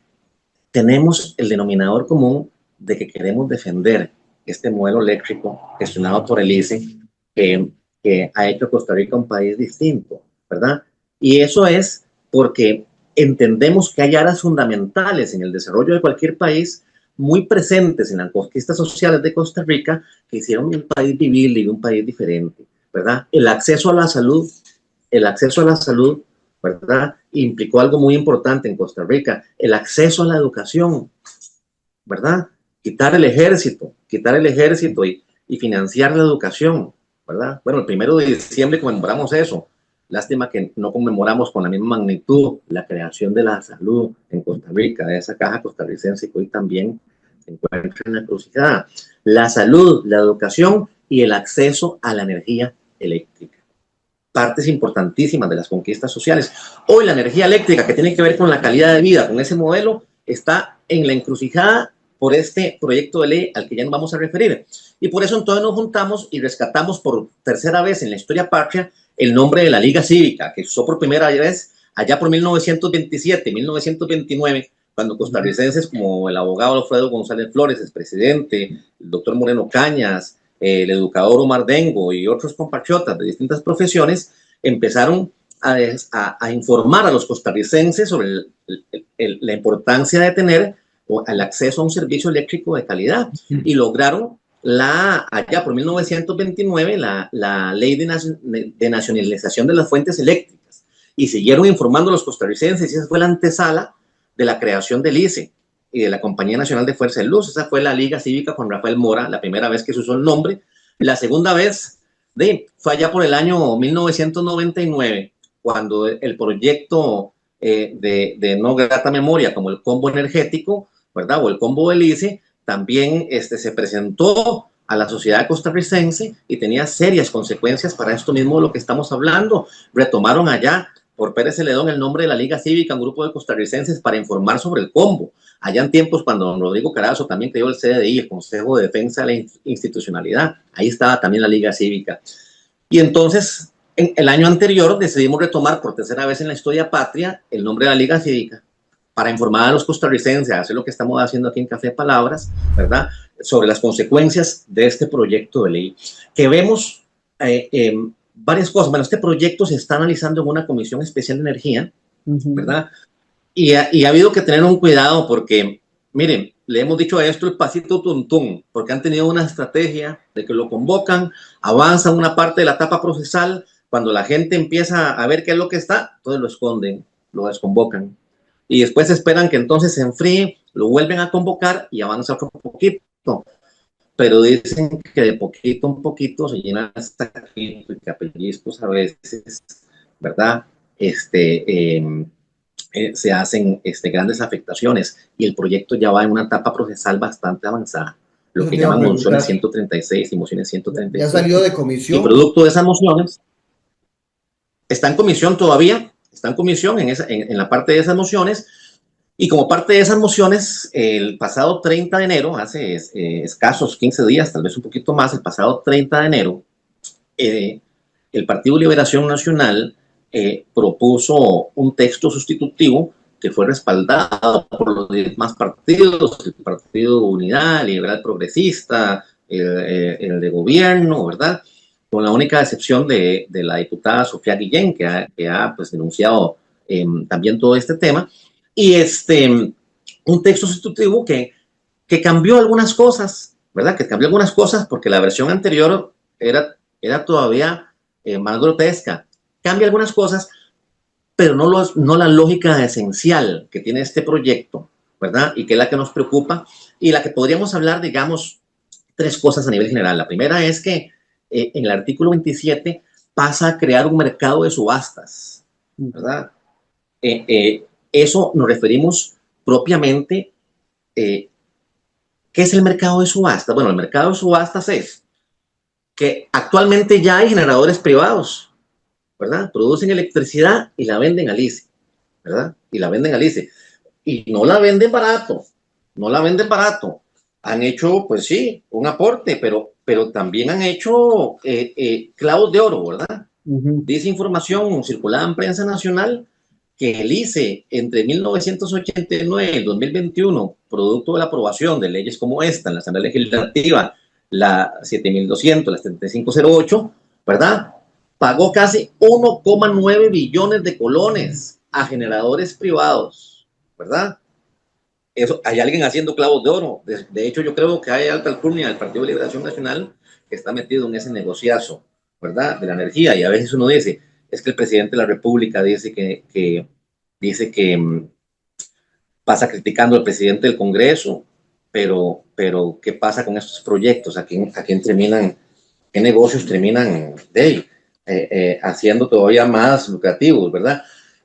tenemos el denominador común de que queremos defender este modelo eléctrico gestionado por el ICE, que ha hecho Costa Rica un país distinto, ¿verdad? Y eso es porque entendemos que hay áreas fundamentales en el desarrollo de cualquier país muy presentes en las conquistas sociales de Costa Rica que hicieron un país vivible y un país diferente, ¿verdad? El acceso a la salud, ¿verdad? Implicó algo muy importante en Costa Rica, el acceso a la educación, ¿verdad? Quitar el ejército y financiar la educación, ¿verdad? Bueno, el 1 de diciembre conmemoramos eso. Lástima que no conmemoramos con la misma magnitud la creación de la salud en Costa Rica, de esa caja costarricense que hoy también se encuentra en la encrucijada. La salud, la educación y el acceso a la energía eléctrica. Partes importantísimas de las conquistas sociales. Hoy la energía eléctrica, que tiene que ver con la calidad de vida, con ese modelo, está en la encrucijada por este proyecto de ley al que ya nos vamos a referir. Y por eso entonces nos juntamos y rescatamos por tercera vez en la historia patria el nombre de la Liga Cívica, que usó por primera vez allá por 1927, 1929, cuando costarricenses como el abogado Alfredo González Flores, expresidente, el doctor Moreno Cañas, el educador Omar Dengo y otros compatriotas de distintas profesiones empezaron a informar a los costarricenses sobre la importancia de tener el acceso a un servicio eléctrico de calidad y lograron allá por 1929 la ley de nacionalización de las fuentes eléctricas y siguieron informando a los costarricenses y esa fue la antesala de la creación del ICE y de la Compañía Nacional de Fuerza de Luz. Esa fue la Liga Cívica con Rafael Mora, la primera vez que se usó el nombre. La segunda vez fue allá por el año 1999 cuando el proyecto de no grata memoria, como el combo energético, ¿verdad? O el combo del ICE, también se presentó a la sociedad costarricense y tenía serias consecuencias para esto mismo de lo que estamos hablando. Retomaron allá por Pérez Celedón el nombre de la Liga Cívica, un grupo de costarricenses para informar sobre el combo. Allá en tiempos cuando don Rodrigo Carazo también creó el CDI, el Consejo de Defensa de la Institucionalidad, ahí estaba también la Liga Cívica. Y entonces, en el año anterior decidimos retomar por tercera vez en la historia patria el nombre de la Liga Cívica para informar a los costarricenses, hacer lo que estamos haciendo aquí en Café Palabras, ¿verdad?, sobre las consecuencias de este proyecto de ley. Que vemos varias cosas. Bueno, este proyecto se está analizando en una comisión especial de energía, ¿verdad? Y ha habido que tener un cuidado porque, miren, le hemos dicho a esto el pasito tuntún, porque han tenido una estrategia de que lo convocan, avanzan una parte de la etapa procesal, cuando la gente empieza a ver qué es lo que está, entonces lo esconden, lo desconvocan. Y después esperan que entonces se enfríe, lo vuelven a convocar y avanza otro poquito. Pero dicen que de poquito en poquito se llenan hasta aquí, que a pellizcos a veces, ¿verdad? Se hacen grandes afectaciones y el proyecto ya va en una etapa procesal bastante avanzada, lo que llaman mociones 136 y mociones 137. ¿Ya salió de comisión? Y producto de esas mociones, está en comisión todavía, está en comisión en la parte de esas mociones, y como parte de esas mociones, el pasado 30 de enero, hace escasos 15 días, tal vez un poquito más, el pasado 30 de enero, el Partido Liberación Nacional propuso un texto sustitutivo que fue respaldado por los demás partidos, el Partido Unidad, Liberal Progresista, el de gobierno, ¿verdad? Con la única excepción de la diputada Sofía Guillén, que ha pues, denunciado también todo este tema, y un texto sustitutivo que cambió algunas cosas, ¿verdad? Que cambió algunas cosas porque la versión anterior era todavía más grotesca. Cambia algunas cosas, pero no la lógica esencial que tiene este proyecto, ¿verdad? Y que es la que nos preocupa y la que podríamos hablar, digamos, tres cosas a nivel general. La primera es que en el artículo 27 pasa a crear un mercado de subastas, ¿verdad? Eso nos referimos propiamente, ¿qué es el mercado de subastas? Bueno, el mercado de subastas es que actualmente ya hay generadores privados, ¿verdad? Producen electricidad y la venden al ICE, ¿verdad? Y la venden al ICE. Y no la venden barato, no la venden barato. Han hecho, pues sí, un aporte, pero también han hecho clavos de oro, ¿verdad? Dice información circulada en prensa nacional que el ICE entre 1989 y el 2021, producto de la aprobación de leyes como esta en la Asamblea Legislativa, la 7200, la 7508, ¿verdad?, pagó casi 1,9 billones de colones a generadores privados, ¿verdad? Eso, hay alguien haciendo clavos de oro. De hecho, yo creo que hay alta alcurnia del Partido de Liberación Nacional que está metido en ese negociazo, ¿verdad?, de la energía. Y a veces uno dice, es que el presidente de la República dice que pasa criticando al presidente del Congreso, pero ¿qué pasa con estos proyectos? ¿A quién terminan? ¿Qué negocios terminan haciendo todavía más lucrativos, verdad?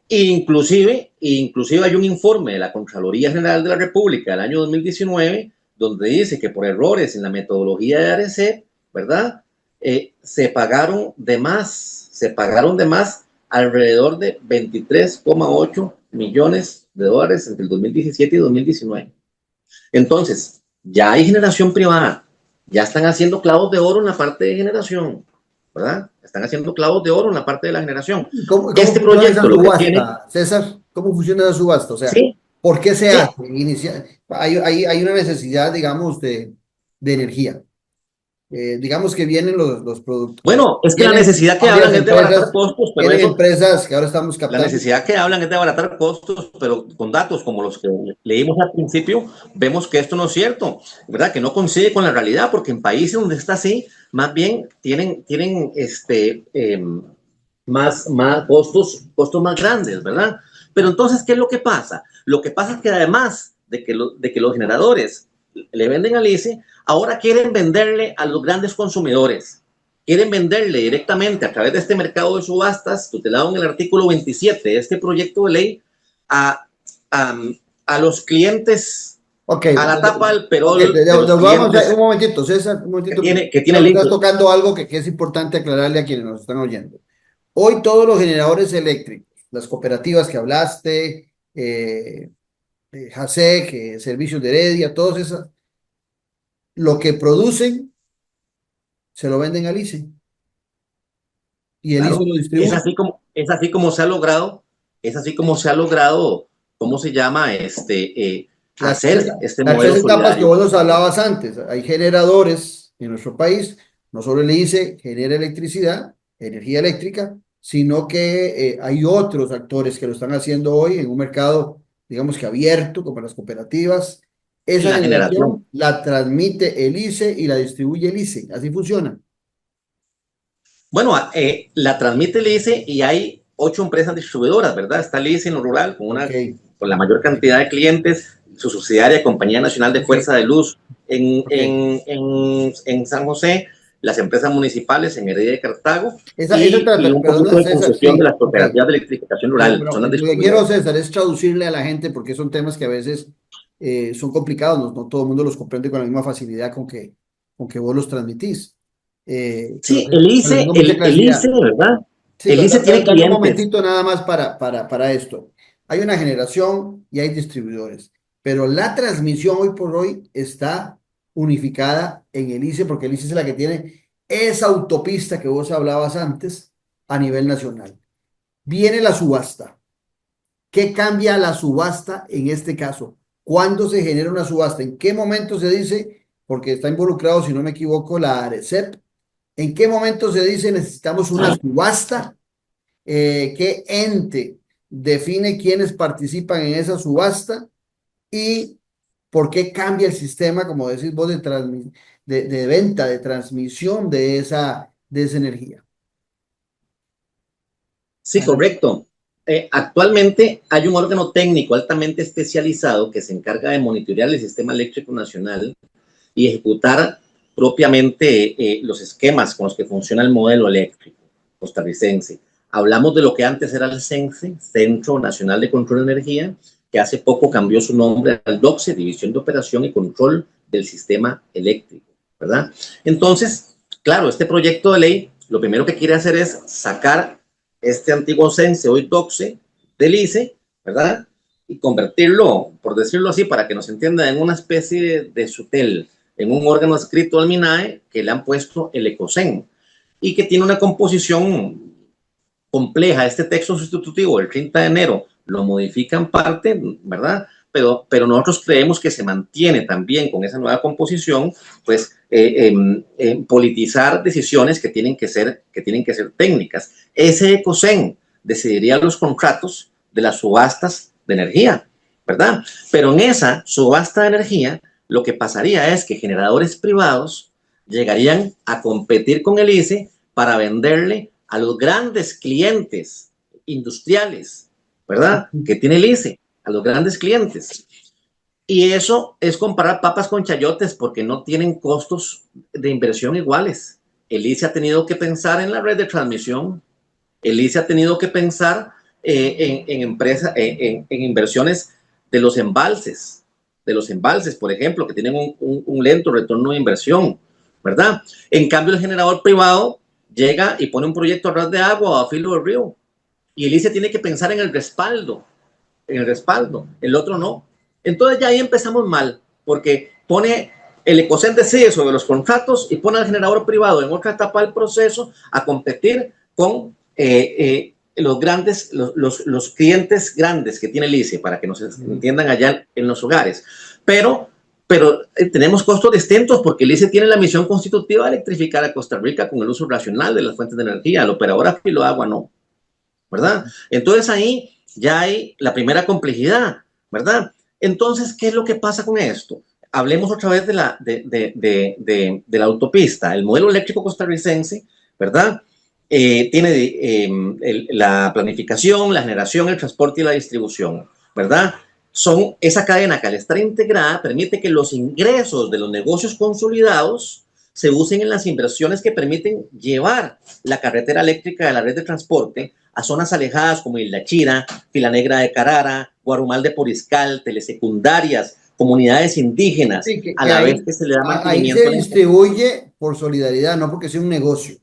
Inclusive hay un informe de la Contraloría General de la República del año 2019 donde dice que por errores en la metodología de ARECEP, ¿verdad?, se pagaron de más alrededor de 23,8 millones de dólares entre el 2017 y 2019. Entonces, ya hay generación privada, ya están haciendo clavos de oro en la parte de generación, ¿verdad? Están haciendo clavos de oro en la parte de la generación. ¿Cómo este proyecto lo que tiene... César, ¿cómo funciona la subasta? O sea, ¿sí? ¿Por qué se hace? Hay una necesidad, digamos, de energía. Digamos que vienen los productos. Bueno, es que la necesidad que hablan es de abaratar costos, pero eso, empresas que ahora estamos captando. La necesidad que hablan es de abaratar costos, pero con datos como los que leímos al principio, vemos que esto no es cierto, ¿verdad? Que no coincide con la realidad, porque en países donde está así, más bien tienen más costos más grandes, ¿verdad? Pero entonces, ¿qué es lo que pasa? Lo que pasa es que además de que los generadores le venden al ICE, ahora quieren venderle a los grandes consumidores. Quieren venderle directamente a través de este mercado de subastas, tutelado en el artículo 27 de este proyecto de ley, a los clientes, Okay, a la tapa del perol. Okay, vamos un momentito, César, un momentito. Que tiene estás tocando algo que es importante aclararle a quienes nos están oyendo. Hoy todos los generadores eléctricos, las cooperativas que hablaste, JASEC, Servicios de Heredia, todos esas, lo que producen se lo venden al ICE. Y el ICE lo distribuye. Es así como se ha logrado, ¿cómo se llama? Hacer este modelo las etapas solidario. que vos nos hablabas antes. Hay generadores en nuestro país, no solo el ICE genera electricidad, energía eléctrica, sino que hay otros actores que lo están haciendo hoy en un mercado, digamos que abierto, como las cooperativas. Esa generación la transmite el ICE y la distribuye el ICE. Así funciona. Bueno, la transmite el ICE y hay 8 empresas distribuidoras, ¿verdad? Está el ICE en lo rural con la mayor cantidad de clientes, su subsidiaria Compañía Nacional de Fuerza de Luz en San José, las empresas municipales en Heredia y Cartago, y un poquito de concesión de las cooperativas de electrificación rural. Lo que quiero, César, es traducirle a la gente, porque son temas que a veces son complicados, no todo el mundo los comprende con la misma facilidad con que vos los transmitís. Sí, el ICE, ¿verdad? Sí, el ICE tiene clientes. Un momentito nada más para esto. Hay una generación y hay distribuidores, pero la transmisión hoy por hoy está unificada en el ICE, porque el ICE es la que tiene esa autopista que vos hablabas antes a nivel nacional. Viene la subasta. ¿Qué cambia la subasta en este caso? ¿Cuándo se genera una subasta? ¿En qué momento se dice? Porque está involucrado, si no me equivoco, la ARECEP. ¿En qué momento se dice necesitamos una subasta? ¿Qué ente define quiénes participan en esa subasta? ¿Y por qué cambia el sistema, como decís vos, de venta, de transmisión de esa energía? Sí, correcto. Actualmente hay un órgano técnico altamente especializado que se encarga de monitorear el sistema eléctrico nacional y ejecutar propiamente los esquemas con los que funciona el modelo eléctrico costarricense. Hablamos de lo que antes era el CENSE, Centro Nacional de Control de Energía, que hace poco cambió su nombre al DOCSE, División de Operación y Control del Sistema Eléctrico, ¿verdad? Entonces, claro, este proyecto de ley lo primero que quiere hacer es sacar este antiguo CENSE, hoy DOCSE, del ICE, ¿verdad? Y convertirlo, por decirlo así, para que nos entienda, en una especie de SUTEL, en un órgano adscrito al MINAE que le han puesto el ECOSEN y que tiene una composición compleja. Este texto sustitutivo del 30 de enero lo modifica en parte, ¿verdad? Pero nosotros creemos que se mantiene también con esa nueva composición, pues politizar decisiones que tienen que ser técnicas. Ese ECOSEN decidiría los contratos de las subastas de energía, ¿verdad? Pero en esa subasta de energía, lo que pasaría es que generadores privados llegarían a competir con el ICE para venderle a los grandes clientes industriales, ¿verdad? Que tiene el ICE, a los grandes clientes. Y eso es comparar papas con chayotes porque no tienen costos de inversión iguales. El ICE ha tenido que pensar en la red de transmisión, el ICE ha tenido que pensar en inversiones de los embalses, por ejemplo, que tienen un lento retorno de inversión, ¿verdad? En cambio, el generador privado llega y pone un proyecto a ras de agua o a filo del río. Y el ICE tiene que pensar en el respaldo, el otro no. Entonces ya ahí empezamos mal, porque pone el ECOSEN decide sobre los contratos y pone al generador privado en otra etapa del proceso a competir con los clientes grandes que tiene el ICE, para que nos entiendan allá en los hogares. Pero tenemos costos distintos porque el ICE tiene la misión constitutiva de electrificar a Costa Rica con el uso racional de las fuentes de energía. El operador a filo agua no, ¿verdad? Entonces ahí ya hay la primera complejidad, ¿verdad? Entonces, ¿qué es lo que pasa con esto? Hablemos otra vez de la autopista. El modelo eléctrico costarricense, ¿verdad? Tiene la planificación, la generación, el transporte y la distribución, ¿verdad? Esa cadena que al estar integrada permite que los ingresos de los negocios consolidados se usen en las inversiones que permiten llevar la carretera eléctrica de la red de transporte a zonas alejadas como Isla Chira, Fila Negra de Carara, Guarumal de Poriscal, telesecundarias, comunidades indígenas, Sí, a la vez que se le da ahí mantenimiento se a la distribuye por solidaridad, no porque sea un negocio,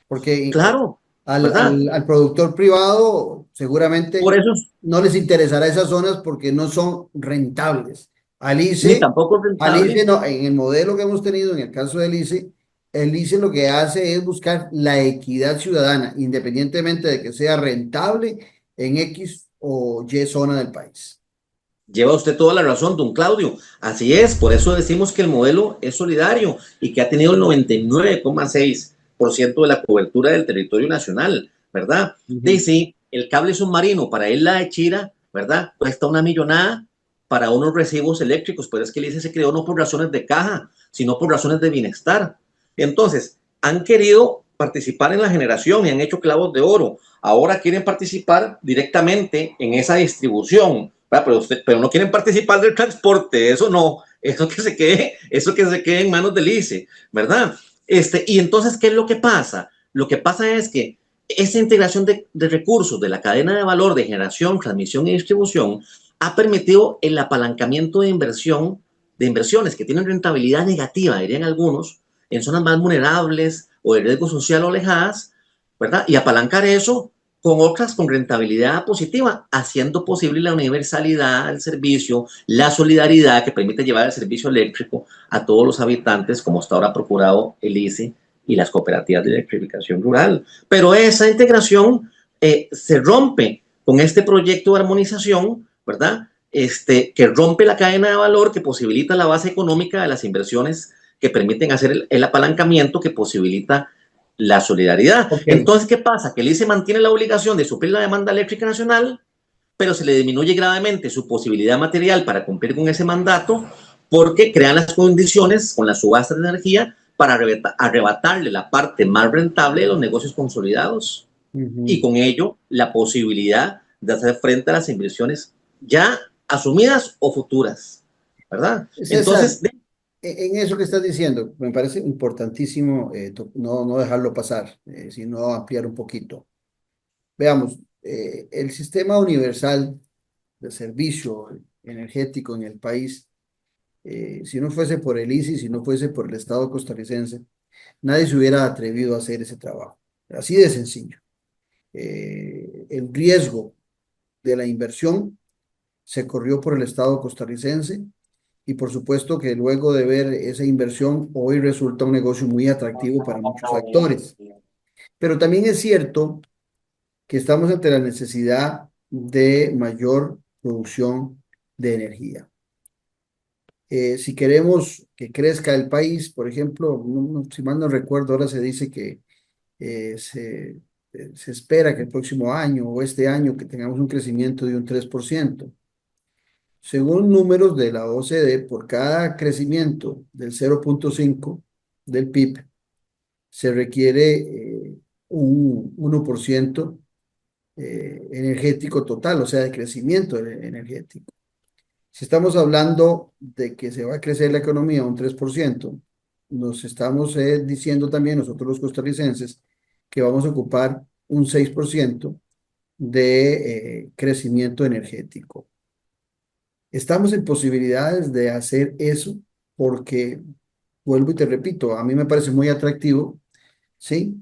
porque Claro, ¿verdad? al productor privado Por seguramente eso no les interesará esas zonas porque no son rentables. Al ni ICE, tampoco es al ICE rentable. no, en el modelo que hemos tenido, en el caso del ICE, el ICE lo que hace es buscar la equidad ciudadana, independientemente de que sea rentable en X o Y zona del país. Lleva usted toda la razón, don Claudio. Así es, por eso decimos que el modelo es solidario y que ha tenido el 99,6% de la cobertura del territorio nacional, ¿verdad? Dice, el cable submarino para Isla de Chira, ¿verdad? Cuesta una millonada para unos recibos eléctricos, pero es que el ICE se creó no por razones de caja, sino por razones de bienestar. Entonces, han querido participar en la generación y han hecho clavos de oro. Ahora quieren participar directamente en esa distribución, pero no quieren participar del transporte, eso no, eso que se quede en manos del ICE, ¿verdad? Y entonces, ¿qué es lo que pasa? Lo que pasa es que esa integración de recursos de la cadena de valor de generación, transmisión y distribución ha permitido el apalancamiento de inversiones que tienen rentabilidad negativa, dirían algunos, en zonas más vulnerables o de riesgo social o alejadas, ¿verdad? Y apalancar eso con otras con rentabilidad positiva, haciendo posible la universalidad del servicio, la solidaridad que permite llevar el servicio eléctrico a todos los habitantes, como hasta ahora ha procurado el ICE y las cooperativas de electrificación rural. Pero esa integración se rompe con este proyecto de armonización, ¿verdad? Que rompe la cadena de valor, que posibilita la base económica de las inversiones que permiten hacer el apalancamiento, que posibilita la solidaridad. Okay. Entonces, ¿qué pasa? Que el ICE mantiene la obligación de suplir la demanda eléctrica nacional, pero se le disminuye gravemente su posibilidad material para cumplir con ese mandato, porque crean las condiciones con las subastas de energía para arrebatarle la parte más rentable de los negocios consolidados y con ello la posibilidad de hacer frente a las inversiones ya asumidas o futuras, ¿verdad? César, entonces, en eso que estás diciendo, me parece importantísimo no dejarlo pasar, sino ampliar un poquito. Veamos, el sistema universal de servicio energético en el país, si no fuese por el ICI, si no fuese por el Estado costarricense, nadie se hubiera atrevido a hacer ese trabajo. Así de sencillo. El riesgo de la inversión se corrió por el Estado costarricense y por supuesto que luego de ver esa inversión hoy resulta un negocio muy atractivo para muchos actores. Pero también es cierto que estamos ante la necesidad de mayor producción de energía. Si queremos que crezca el país, por ejemplo, si mal no recuerdo, ahora se dice que se espera que el próximo año o este año que tengamos un crecimiento de un 3%. Según números de la OCDE, por cada crecimiento del 0,5 del PIB, se requiere un 1% energético total, o sea, de crecimiento energético. Si estamos hablando de que se va a crecer la economía un 3%, nos estamos diciendo también nosotros los costarricenses que vamos a ocupar un 6% de crecimiento energético. Estamos en posibilidades de hacer eso porque, vuelvo y te repito, a mí me parece muy atractivo, ¿sí?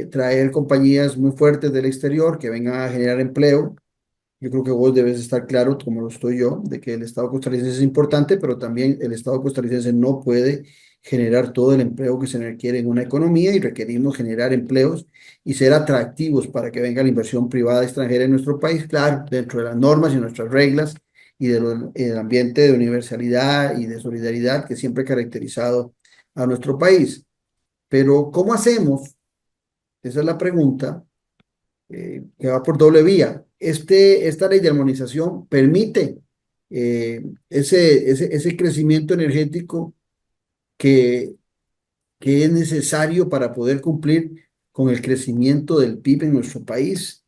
Traer compañías muy fuertes del exterior que vengan a generar empleo. Yo creo que vos debes estar claro, como lo estoy yo, de que el Estado costarricense es importante, pero también el Estado costarricense no puede generar todo el empleo que se requiere en una economía y requerimos generar empleos y ser atractivos para que venga la inversión privada extranjera en nuestro país, claro, dentro de las normas y nuestras reglas y del ambiente de universalidad y de solidaridad que siempre ha caracterizado a nuestro país. Pero, ¿cómo hacemos? Esa es la pregunta que va por doble vía. Esta ley de armonización permite ese crecimiento energético que es necesario para poder cumplir con el crecimiento del PIB en nuestro país.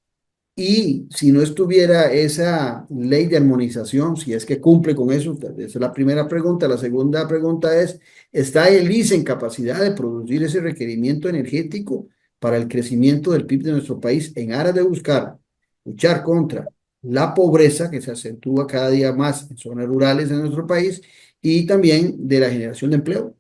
Y si no estuviera esa ley de armonización, si es que cumple con eso, esa es la primera pregunta. La segunda pregunta es, ¿está el ICE en capacidad de producir ese requerimiento energético para el crecimiento del PIB de nuestro país en aras de luchar contra la pobreza que se acentúa cada día más en zonas rurales de nuestro país y también de la generación de empleo.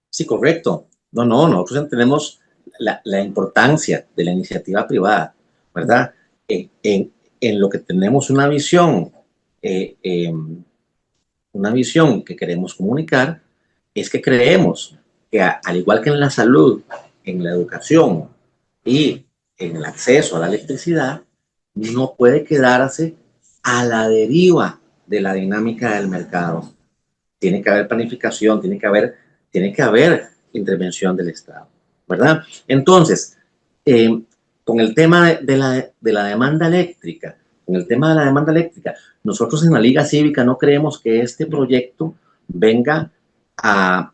Sí, correcto. No, nosotros entendemos la importancia de la iniciativa privada, ¿verdad? En lo que tenemos una visión que queremos comunicar, es que creemos que al igual que en la salud, en la educación y en el acceso a la electricidad, no puede quedarse a la deriva de la dinámica del mercado. Tiene que haber planificación, tiene que haber intervención del Estado, ¿verdad? Entonces, con el tema de la demanda eléctrica, nosotros en la Liga Cívica no creemos que este proyecto venga a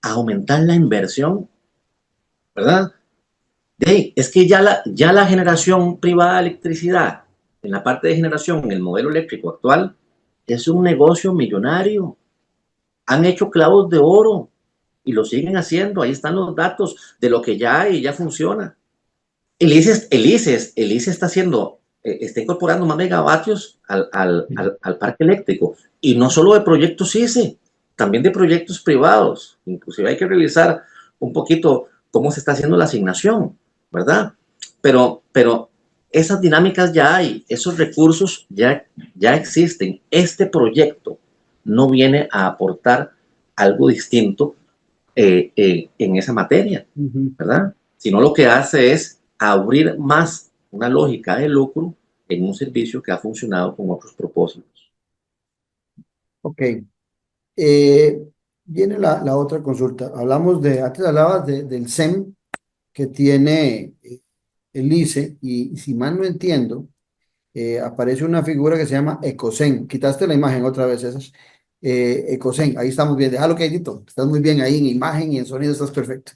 aumentar la inversión, ¿verdad? Es que ya la generación privada de electricidad, en la parte de generación, en el modelo eléctrico actual, es un negocio millonario. Han hecho clavos de oro y lo siguen haciendo. Ahí están los datos de lo que ya hay y ya funciona. El ICES está incorporando más megavatios al parque eléctrico, y no solo de proyectos ICE, también de proyectos privados. Inclusive hay que revisar un poquito cómo se está haciendo la asignación, ¿verdad? Pero esas dinámicas ya hay, esos recursos ya existen. Este proyecto no viene a aportar algo distinto en esa materia, ¿verdad? Sino lo que hace es abrir más una lógica de lucro en un servicio que ha funcionado con otros propósitos. Ok. Viene la otra consulta. Antes hablabas del SEM que tiene el ICE, y si mal no entiendo, aparece una figura que se llama Ecosen. Quitaste la imagen otra vez, esas. Ecosen, ahí estamos bien. Déjalo quietito. Estás muy bien ahí en imagen y en sonido, estás perfecto.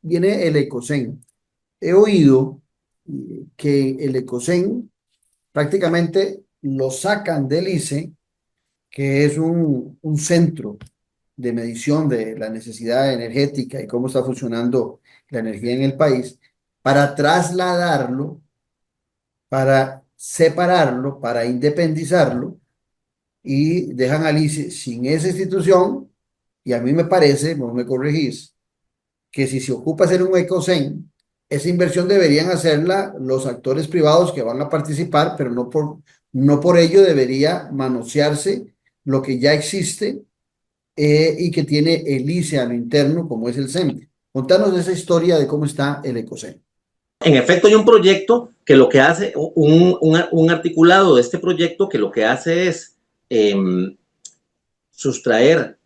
Viene el Ecosen. He oído que el Ecosen prácticamente lo sacan del ICE, que es un centro de medición de la necesidad energética y cómo está funcionando la energía en el país, para trasladarlo, para separarlo, para independizarlo, y dejan al ICE sin esa institución. Y a mí me parece, vos me corregís, que si se ocupa hacer un Ecosen, esa inversión deberían hacerla los actores privados que van a participar, pero no por ello debería manosearse lo que ya existe y que tiene el ICE a lo interno, como es el SEM. Contanos esa historia de cómo está el Ecosen. En efecto, hay un proyecto que lo que hace, un articulado de este proyecto que lo que hace es sustraer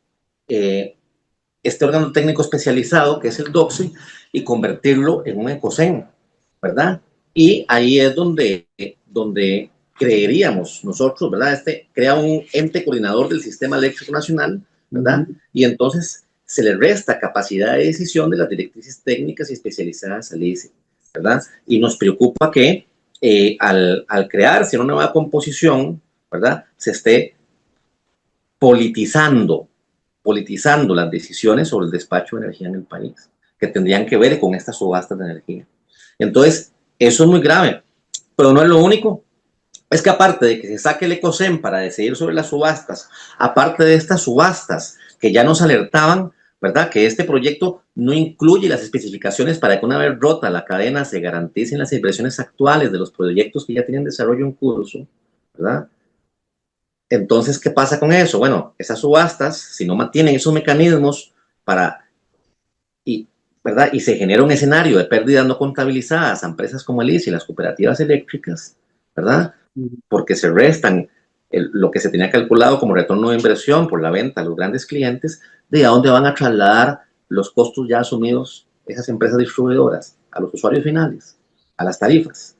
este órgano técnico especializado, que es el DOCSI, y convertirlo en un Ecosen, ¿verdad? Y ahí es donde creeríamos nosotros, ¿verdad? Crea un ente coordinador del Sistema Eléctrico Nacional, ¿verdad? Y entonces se le resta capacidad de decisión de las directrices técnicas y especializadas al ICE, ¿verdad? Y nos preocupa que al crearse una nueva composición, ¿verdad?, se esté politizando las decisiones sobre el despacho de energía en el país, que tendrían que ver con estas subastas de energía. Entonces, eso es muy grave, pero no es lo único. Es que aparte de que se saque el Ecosen para decidir sobre las subastas, aparte de estas subastas que ya nos alertaban, ¿verdad?, que este proyecto no incluye las especificaciones para que una vez rota la cadena se garanticen las inversiones actuales de los proyectos que ya tienen desarrollo en curso, ¿verdad? Entonces, ¿qué pasa con eso? Bueno, esas subastas, si no mantienen esos mecanismos ¿verdad?, y se genera un escenario de pérdidas no contabilizadas a empresas como el ICE y las cooperativas eléctricas, ¿verdad?, porque se restan lo que se tenía calculado como retorno de inversión por la venta a los grandes clientes, ¿de a dónde van a trasladar los costos ya asumidos esas empresas distribuidoras? A los usuarios finales, a las tarifas.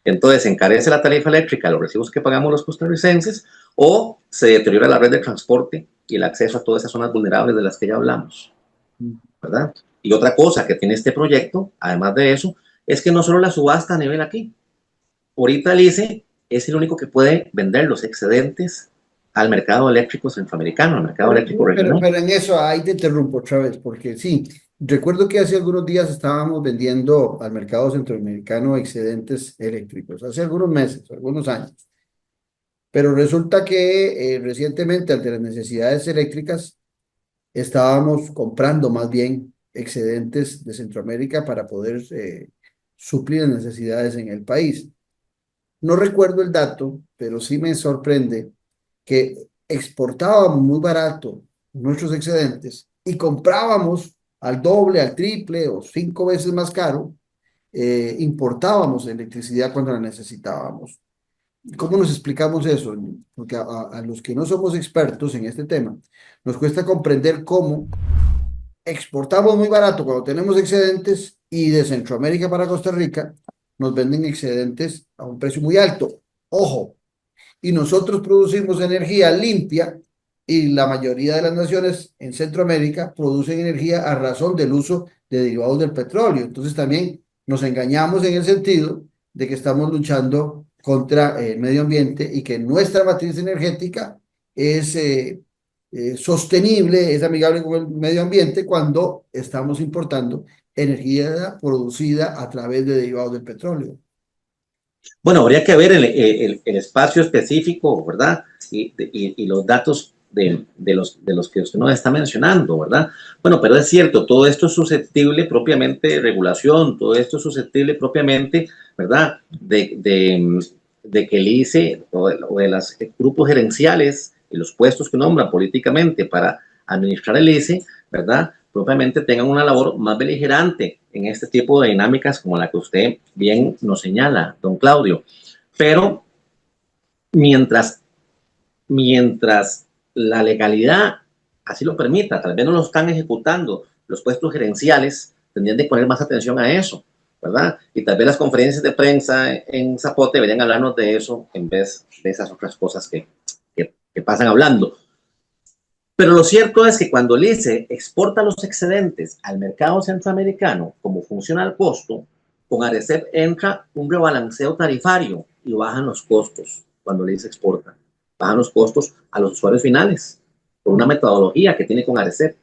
Entonces, encarece la tarifa eléctrica, los recibos que pagamos los costarricenses, o se deteriora la red de transporte y el acceso a todas esas zonas vulnerables de las que ya hablamos, ¿verdad? Y otra cosa que tiene este proyecto, además de eso, es que no solo la subasta a nivel aquí. Ahorita el ICE es el único que puede vender los excedentes al mercado eléctrico centroamericano, al mercado eléctrico regional. Pero en eso ahí te interrumpo otra vez, porque sí, Recuerdo que hace algunos días estábamos vendiendo al mercado centroamericano excedentes eléctricos, hace algunos meses, algunos años. Pero resulta que recientemente, ante las necesidades eléctricas, estábamos comprando más bien excedentes de Centroamérica para poder suplir las necesidades en el país. No recuerdo el dato, pero sí me sorprende que exportábamos muy barato nuestros excedentes y comprábamos al doble, al triple o 5 veces más caro, importábamos electricidad cuando la necesitábamos. ¿Cómo nos explicamos eso? Porque a los que no somos expertos en este tema, nos cuesta comprender cómo exportamos muy barato cuando tenemos excedentes y de Centroamérica para Costa Rica nos venden excedentes a un precio muy alto. Ojo, y nosotros producimos energía limpia y la mayoría de las naciones en Centroamérica producen energía a razón del uso de derivados del petróleo. Entonces también nos engañamos en el sentido de que estamos luchando contra el medio ambiente y que nuestra matriz energética es sostenible, es amigable con el medio ambiente cuando estamos importando energía producida a través de derivados del petróleo. Bueno, habría que ver el espacio específico, ¿verdad? Y los datos de los que usted nos está mencionando, ¿verdad? Bueno, pero es cierto, todo esto es susceptible propiamente de regulación, todo esto es susceptible propiamente, ¿verdad? De que el ICE o de los grupos gerenciales y los puestos que nombran políticamente para administrar el ICE, ¿verdad? Propiamente tengan una labor más beligerante en este tipo de dinámicas como la que usted bien nos señala, don Claudio. Pero mientras la legalidad así lo permita, tal vez no lo están ejecutando los puestos gerenciales, tendrían de poner más atención a eso, ¿verdad? Y tal vez las conferencias de prensa en Zapote deberían hablarnos de eso en vez de esas otras cosas que pasan hablando. Pero lo cierto es que cuando el ICE exporta los excedentes al mercado centroamericano, como funciona el costo, con ARECEP entra un rebalanceo tarifario y bajan los costos cuando el ICE exporta. Bajan los costos a los usuarios finales por una metodología que tiene con ARECEP.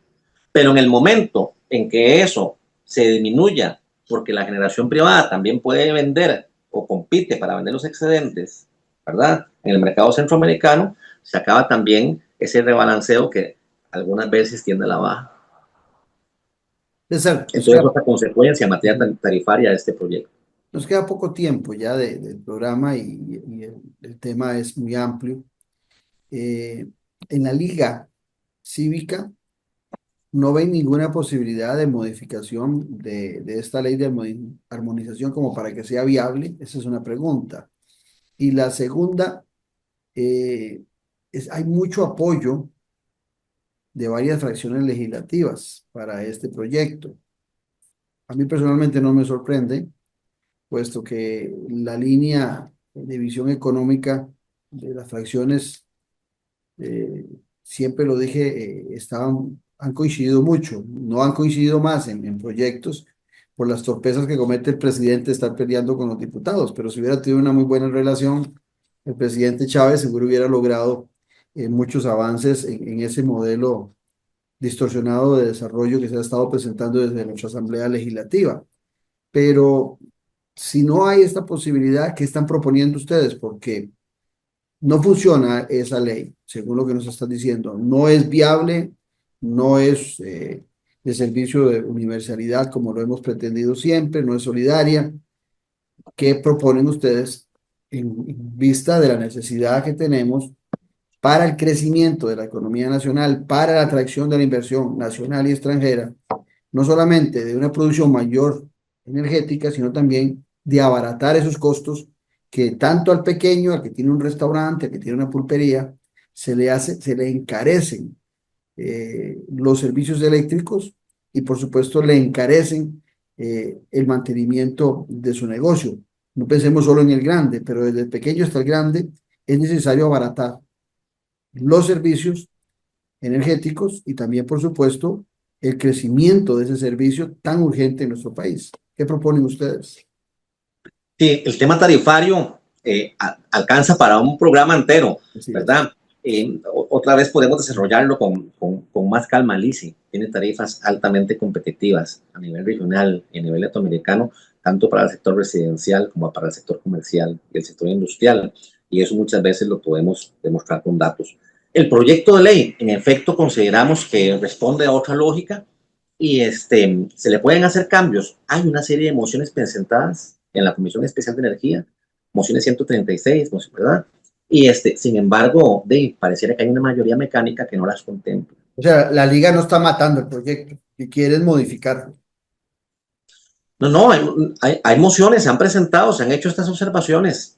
Pero en el momento en que eso se disminuya, porque la generación privada también puede vender o compite para vender los excedentes, ¿verdad? En el mercado centroamericano, se acaba también ese rebalanceo que algunas veces tiende a la baja. Entonces, es otra consecuencia en materia tarifaria de este proyecto. Nos queda poco tiempo ya del programa y el tema es muy amplio. En la Liga Cívica no ven ninguna posibilidad de modificación de esta ley de armonización como para que sea viable. Esa es una pregunta. Y la segunda, hay mucho apoyo de varias fracciones legislativas para este proyecto. A mí personalmente no me sorprende, puesto que la línea de visión económica de las fracciones, siempre lo dije, han coincidido mucho, no han coincidido más en proyectos por las torpezas que comete el presidente de estar peleando con los diputados, pero si hubiera tenido una muy buena relación, el presidente Chávez seguro hubiera logrado muchos avances en ese modelo distorsionado de desarrollo que se ha estado presentando desde nuestra Asamblea Legislativa. Pero si no hay esta posibilidad, ¿qué están proponiendo ustedes? Porque no funciona esa ley, según lo que nos están diciendo. No es viable, no es de servicio de universalidad como lo hemos pretendido siempre, no es solidaria. ¿Qué proponen ustedes en vista de la necesidad que tenemos para el crecimiento de la economía nacional, para la atracción de la inversión nacional y extranjera, no solamente de una producción mayor energética, sino también de abaratar esos costos que tanto al pequeño, al que tiene un restaurante, al que tiene una pulpería, se le encarecen los servicios eléctricos y por supuesto le encarecen el mantenimiento de su negocio. No pensemos solo en el grande, pero desde el pequeño hasta el grande es necesario abaratar los servicios energéticos y también, por supuesto, el crecimiento de ese servicio tan urgente en nuestro país. ¿Qué proponen ustedes? Sí, el tema tarifario alcanza para un programa entero, ¿verdad? Otra vez podemos desarrollarlo con más calma. LICI tiene tarifas altamente competitivas a nivel regional y a nivel latinoamericano, tanto para el sector residencial como para el sector comercial y el sector industrial. Y eso muchas veces lo podemos demostrar con datos. El proyecto de ley, en efecto, consideramos que responde a otra lógica y se le pueden hacer cambios. Hay una serie de mociones presentadas en la Comisión Especial de Energía, mociones 136, ¿verdad? Y sin embargo, pareciera que hay una mayoría mecánica que no las contempla. O sea, la liga no está matando el proyecto, y quieren modificarlo. No, hay mociones, se han presentado, se han hecho estas observaciones,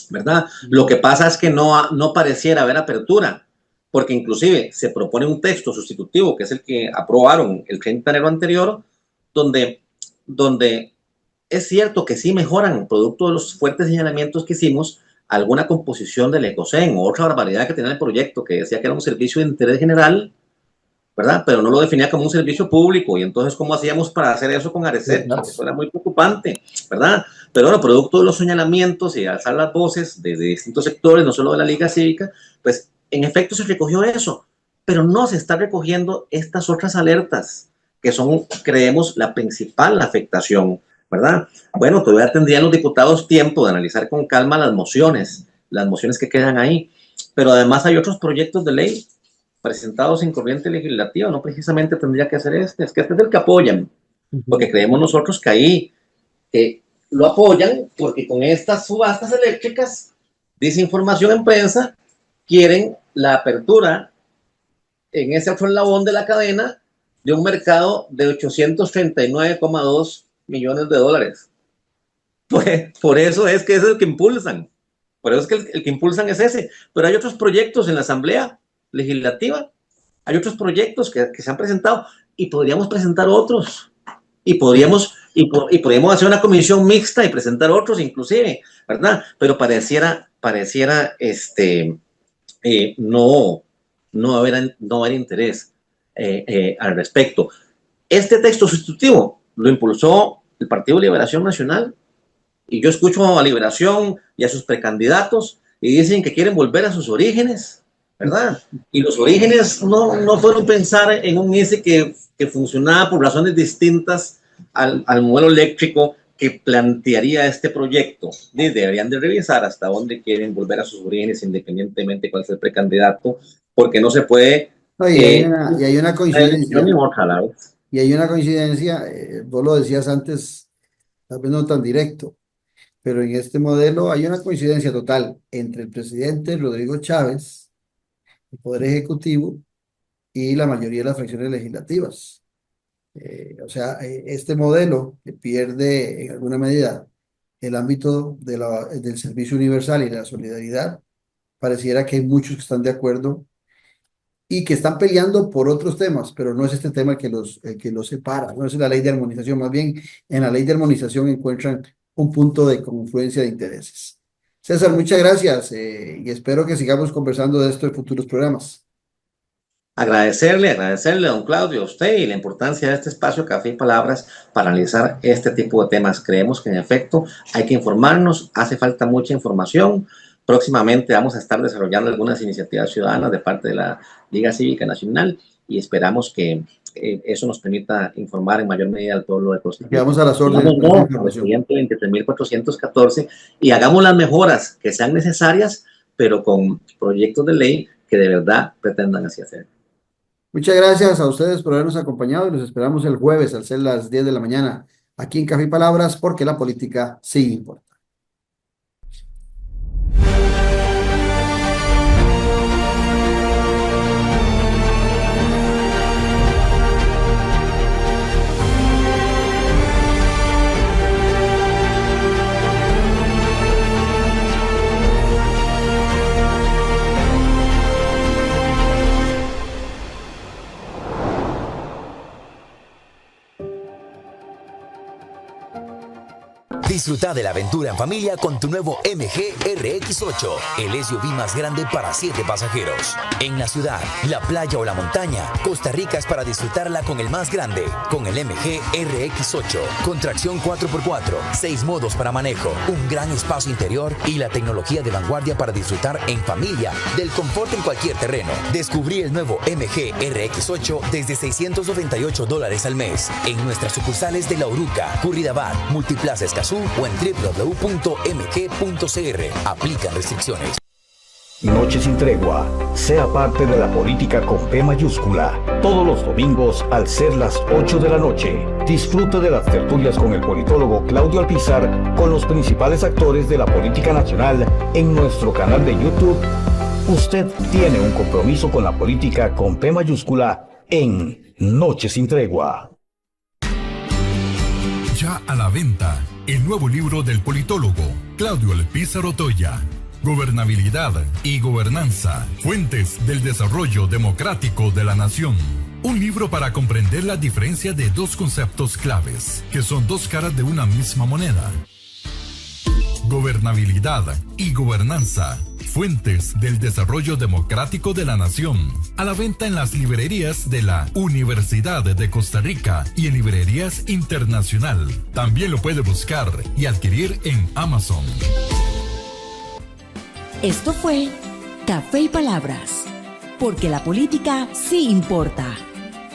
¿verdad? Lo que pasa es que no pareciera haber apertura, porque inclusive se propone un texto sustitutivo, que es el que aprobaron el 30 de enero anterior, donde es cierto que sí mejoran, producto de los fuertes señalamientos que hicimos, alguna composición del ECOSEN o otra barbaridad que tenía el proyecto, que decía que era un servicio de interés general, ¿verdad? Pero no lo definía como un servicio público. Y entonces, ¿cómo hacíamos para hacer eso con Arecet? Eso era muy preocupante, ¿verdad? Pero bueno, producto de los señalamientos y alzar las voces de distintos sectores, no solo de la Liga Cívica, pues en efecto se recogió eso, pero no se está recogiendo estas otras alertas, que son, creemos, la principal afectación, ¿verdad? Bueno, todavía tendrían los diputados tiempo de analizar con calma las mociones que quedan ahí, pero además hay otros proyectos de ley presentados en corriente legislativa, no precisamente tendría que hacer es que este es el que apoyan, porque creemos nosotros que ahí lo apoyan, porque con estas subastas eléctricas, dice información en prensa, quieren la apertura en ese otro eslabón de la cadena de un mercado de 839,2 millones de dólares. Pues por eso es que es el que impulsan. Por eso es que el que impulsan es ese. Pero hay otros proyectos en la Asamblea Legislativa, hay otros proyectos que se han presentado y podríamos presentar otros. Y podríamos hacer una comisión mixta y presentar otros inclusive, ¿verdad? Pero pareciera no haber interés al respecto. Este texto sustitutivo lo impulsó el Partido Liberación Nacional, y yo escucho a Liberación y a sus precandidatos y dicen que quieren volver a sus orígenes, ¿verdad? Y los orígenes no fueron pensar en un ICE que funcionaba por razones distintas al modelo eléctrico que plantearía este proyecto. Deberían de revisar hasta dónde quieren volver a sus orígenes, independientemente de cuál sea el precandidato, porque no se puede... y hay una coincidencia. Y hay una coincidencia, vos lo decías antes, tal vez no tan directo, pero en este modelo hay una coincidencia total entre el presidente Rodrigo Chávez, el Poder Ejecutivo y la mayoría de las fracciones legislativas. O sea, este modelo que pierde en alguna medida el ámbito del servicio universal y de la solidaridad, pareciera que hay muchos que están de acuerdo y que están peleando por otros temas, pero no es este tema que los separa, no es la ley de armonización, más bien en la ley de armonización encuentran un punto de confluencia de intereses. César, muchas gracias y espero que sigamos conversando de esto en futuros programas. Agradecerle, don Claudio, a usted y la importancia de este espacio Café y Palabras para analizar este tipo de temas. Creemos que en efecto hay que informarnos, hace falta mucha información. Próximamente vamos a estar desarrollando algunas iniciativas ciudadanas de parte de la Liga Cívica Nacional y esperamos que eso nos permita informar en mayor medida al pueblo de Costa Rica. Quedamos a las órdenes. Al siguiente 23.414 y hagamos las mejoras que sean necesarias, pero con proyectos de ley que de verdad pretendan así hacer. Muchas gracias a ustedes por habernos acompañado y los esperamos el jueves al ser las 10 de la mañana aquí en Café y Palabras, porque la política sí importa. Disfruta de la aventura en familia con tu nuevo MG RX8, el SUV más grande para 7 pasajeros. En la ciudad, la playa o la montaña, Costa Rica es para disfrutarla con el más grande, con el MG RX8, con tracción 4x4, 6 modos para manejo, un gran espacio interior y la tecnología de vanguardia para disfrutar en familia del confort en cualquier terreno. Descubrí el nuevo MG RX8 desde $698 al mes en nuestras sucursales de La Uruca, Curridabat, Multiplaza Escazú o en www.mg.cr. Aplican restricciones. Noche sin tregua. Sea parte de la política con P mayúscula. Todos los domingos al ser las 8 de la noche. Disfrute de las tertulias con el politólogo Claudio Alpizar con los principales actores de la política nacional en nuestro canal de YouTube. Usted tiene un compromiso con la política con P mayúscula en Noche sin tregua. Ya a la venta, el nuevo libro del politólogo Claudio Alpizar Otoya. Gobernabilidad y gobernanza, fuentes del desarrollo democrático de la nación. Un libro para comprender la diferencia de dos conceptos claves, que son dos caras de una misma moneda. Gobernabilidad y gobernanza, fuentes del desarrollo democrático de la nación. A la venta en las librerías de la Universidad de Costa Rica y en librerías internacional. También lo puede buscar y adquirir en Amazon. Esto fue Café y Palabras, porque la política sí importa,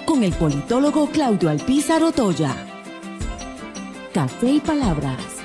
con el politólogo Claudio Alpizar Otoya. Café y Palabras.